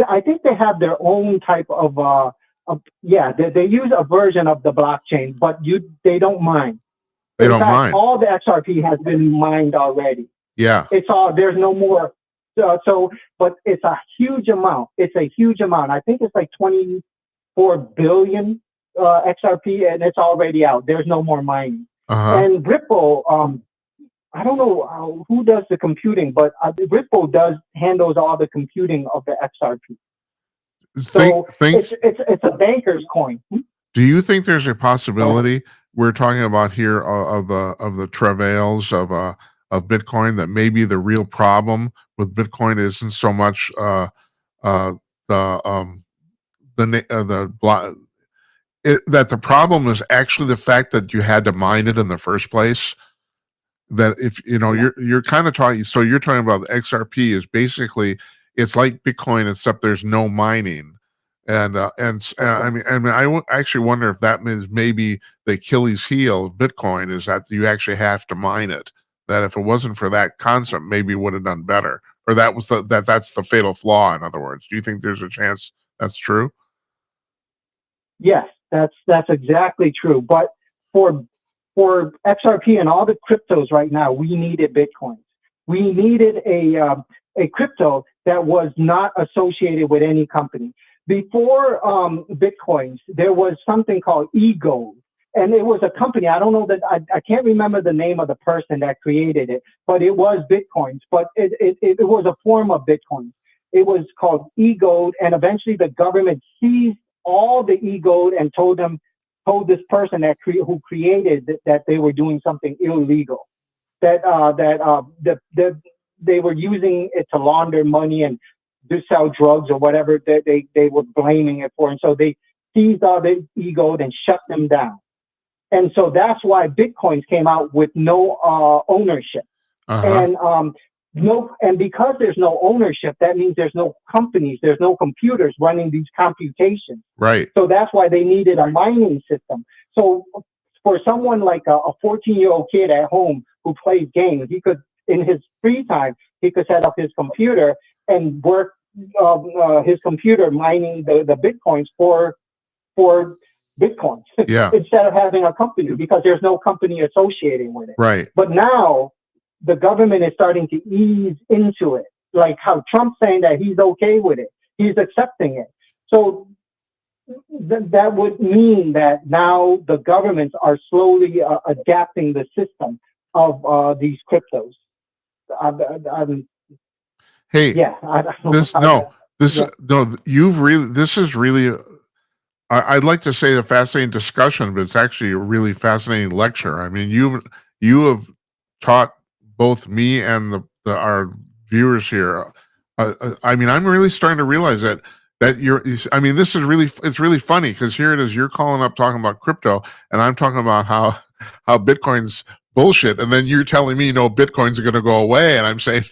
I think they have their own type of they use a version of the blockchain, but they don't mine. They In don't fact, mind. all the XRP has been mined already. Yeah. It's all, there's no more. But it's a huge amount. It's a huge amount. I think it's like 24 billion XRP, and it's already out. There's no more mining. Uh-huh. And Ripple, I don't know who does the computing, but Ripple handles all the computing of the XRP. So it's a banker's coin. Do you think there's a possibility we're talking about here of the travails of Bitcoin, that maybe the real problem with Bitcoin isn't so much that the problem is actually the fact that you had to mine it in the first place? That if you're kind of talking, so you're talking about the XRP is basically, it's like Bitcoin except there's no mining. And I actually wonder if that means maybe the Achilles heel of Bitcoin is that you actually have to mine it. That if it wasn't for that concept, maybe it would have done better. Or that's the fatal flaw. In other words, do you think there's a chance that's true? Yes, that's exactly true. But for XRP and all the cryptos right now, we needed Bitcoin. We needed a crypto that was not associated with any company. Before Bitcoins, there was something called eGold, and it was a company. I don't know that I can't remember the name of the person that created it, but it was Bitcoins. But it was a form of Bitcoin. It was called eGold, and eventually the government seized all the eGold and told this person who created that they were doing something illegal, that they were using it to launder money and to sell drugs or whatever that they were blaming it for. And so they seized all the eGold and shut them down. And so that's why Bitcoins came out with no ownership. Uh-huh. And because there's no ownership, that means there's no companies, there's no computers running these computations. Right. So that's why they needed a mining system. So for someone like a 14-year-old kid at home who plays games, he could, in his free time, he could set up his computer and work his computer mining the Bitcoins for Bitcoins. Yeah. Instead of having a company, because there's no company associated with it. Right. But now the government is starting to ease into it, like how Trump's saying that he's okay with it. He's accepting it. So that would mean that now the governments are slowly adapting the system of these cryptos. Hey, yeah, this is really, I'd like to say a fascinating discussion, but it's actually a really fascinating lecture. I mean, you have taught both me and our viewers here. I mean, I'm really starting to realize that this is really, it's really funny because here it is, you're calling up talking about crypto, and I'm talking about how Bitcoin's bullshit, and then you're telling me no, Bitcoins are going to go away, and I'm saying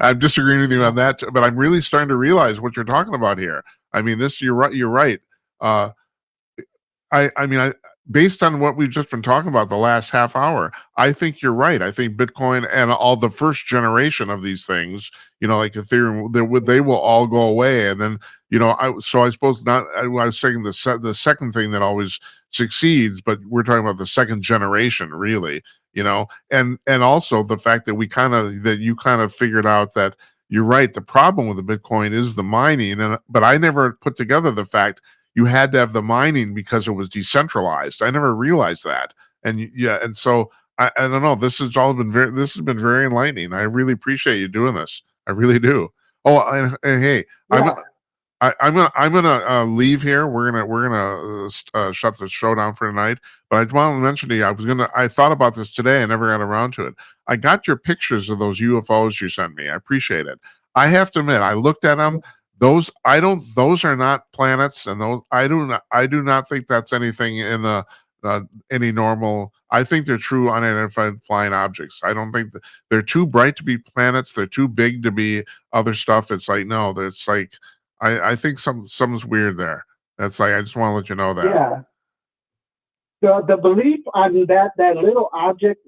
I'm disagreeing with you on that, but I'm really starting to realize what you're talking about here. I mean, you're right. Based on what we've just been talking about the last half hour, I think you're right. I think Bitcoin and all the first generation of these things, like Ethereum, they will all go away. And then, I suppose not. I was saying the second thing that always succeeds, but we're talking about the second generation, really. And also the fact that you kind of figured out that you're right. The problem with the Bitcoin is the mining, but I never put together the fact you had to have the mining because it was decentralized. I never realized that. And so I don't know. This has been very enlightening. I really appreciate you doing this. I really do. Oh, and hey, Yeah. I'm gonna leave here. We're gonna shut the show down for tonight. But I want to mention to you, I thought about this today. I never got around to it. I got your pictures of those UFOs you sent me. I appreciate it. I have to admit, I looked at them. Those are not planets, and those I do not think that's anything in the any normal. I think they're true unidentified flying objects. I don't think they're too bright to be planets. They're too big to be other stuff. It's like no, it's like I think something's weird there. That's like I just want to let you know that. Yeah. The belief on that little object,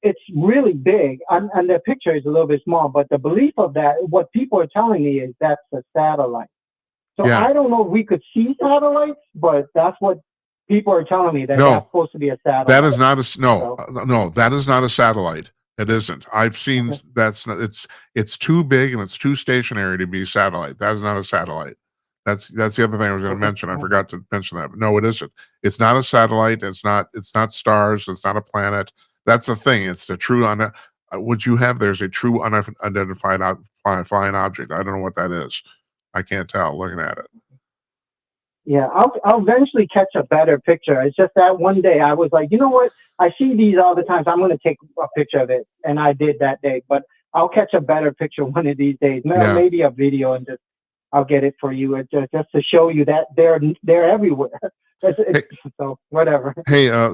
it's really big, and the picture is a little bit small. But the belief of that, what people are telling me is that's a satellite. So Yeah. I don't know if we could see satellites, but that's what people are telling me, that No. that's supposed to be a satellite. That is not a no. That is not a satellite. It isn't. I've seen it's too big and it's too stationary to be a satellite. That is not a satellite. That's the other thing I was going to mention. I forgot to mention that. But no, it isn't. It's not a satellite. It's not stars. It's not a planet. That's the thing. It's the true what you have there's a true unidentified flying object. I don't know what that is. I can't tell looking at it. Yeah, I'll eventually catch a better picture. It's just that one day I was like, you know what? I see these all the time, so I'm going to take a picture of it, and I did that day. But I'll catch a better picture one of these days. Yeah. Maybe a video, and I'll get it for you, just to show you that they're everywhere. So whatever. Hey, I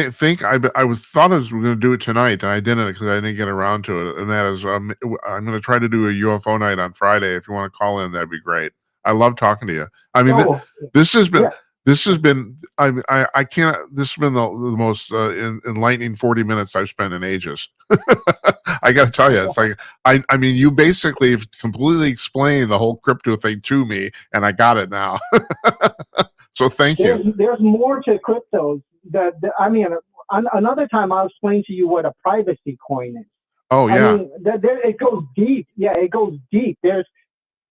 thought I was going to do it tonight, and I didn't because I didn't get around to it. And that is, I'm going to try to do a UFO night on Friday. If you want to call in, that'd be great. I love talking to you. I mean, this has been. Yeah. This has been. I can't. This has been the most enlightening 40 minutes I've spent in ages. I got to tell you, it's like I mean, you basically have completely explained the whole crypto thing to me, and I got it now. So thank you. There's more to cryptos. I mean, another time I'll explain to you what a privacy coin is. Oh yeah. I mean, it goes deep. Yeah, it goes deep. There's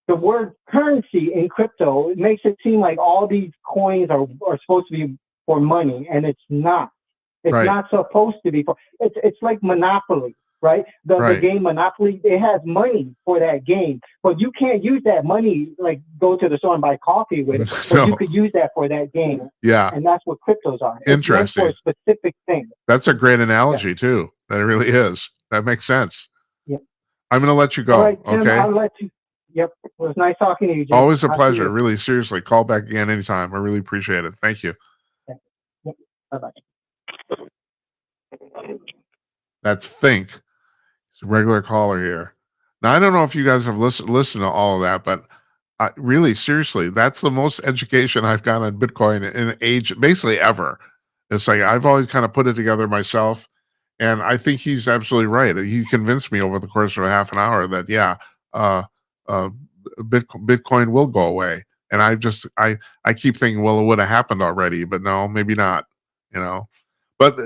the word currency in crypto. It makes it seem like all these coins are supposed to be for money, and it's not. It's not supposed to be for. It's like Monopoly, right? The game Monopoly. It has money for that game, but you can't use that money like go to the store and buy coffee with it. But you could use that for that game. Yeah, and that's what cryptos are. Interesting. It's meant for a specific thing. That's a great analogy too. That it really is. That makes sense. Yeah. I'm going to let you go. All right, Tim, okay. I'll let you. Yep. It was nice talking to you, Jim. Always a pleasure. Really, seriously. Call back again anytime. I really appreciate it. Thank you. Yep. Bye-bye. That's Think. It's a regular caller here. Now, I don't know if you guys have listened to all of that, but really, seriously, that's the most education I've got on Bitcoin in age, basically ever. It's like I've always kind of put it together myself, and I think he's absolutely right. He convinced me over the course of a half an hour that, Bitcoin will go away. And I keep thinking, well, it would have happened already, but no, maybe not, But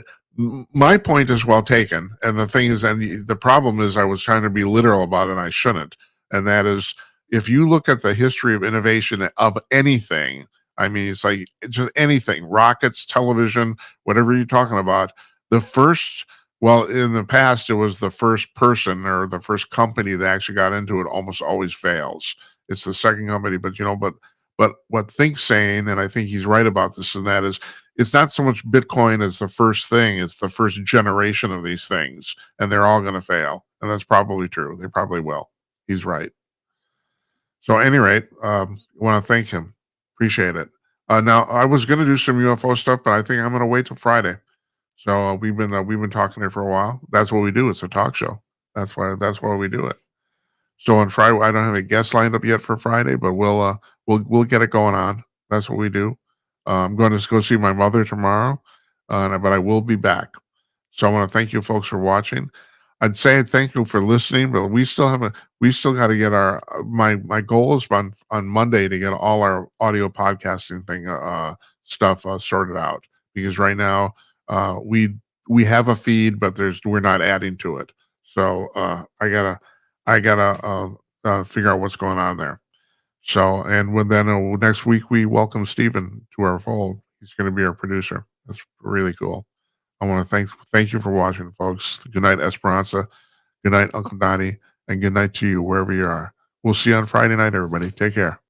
my point is well taken. And the thing is, and the problem is I was trying to be literal about it and I shouldn't. And that is, if you look at the history of innovation of anything, I mean, it's like just anything, rockets, television, whatever you're talking about, in the past, it was the first person or the first company that actually got into it almost always fails. It's the second company, but what Think's saying, and I think he's right about this, and that is, it's not so much Bitcoin as the first thing; it's the first generation of these things, and they're all going to fail, and that's probably true. They probably will. He's right. So, at any rate, I want to thank him. Appreciate it. Now, I was going to do some UFO stuff, but I think I'm going to wait till Friday. So we've been talking here for a while. That's what we do. It's a talk show. That's why we do it. So on Friday, I don't have a guest lined up yet for Friday, but we'll get it going on. That's what we do. I'm going to go see my mother tomorrow, but I will be back. So I want to thank you folks for watching. I'd say thank you for listening, but we still got to get my goal is on Monday to get all our audio podcasting thing stuff sorted out, because right now we have a feed, but we're not adding to it. So I gotta figure out what's going on there. So, and then next week we welcome Stephen to our fold. He's going to be our producer. That's really cool. I want to thank you for watching, folks. Good night, Esperanza. Good night, Uncle Donnie, and good night to you wherever you are. We'll see you on Friday night, everybody. Take care.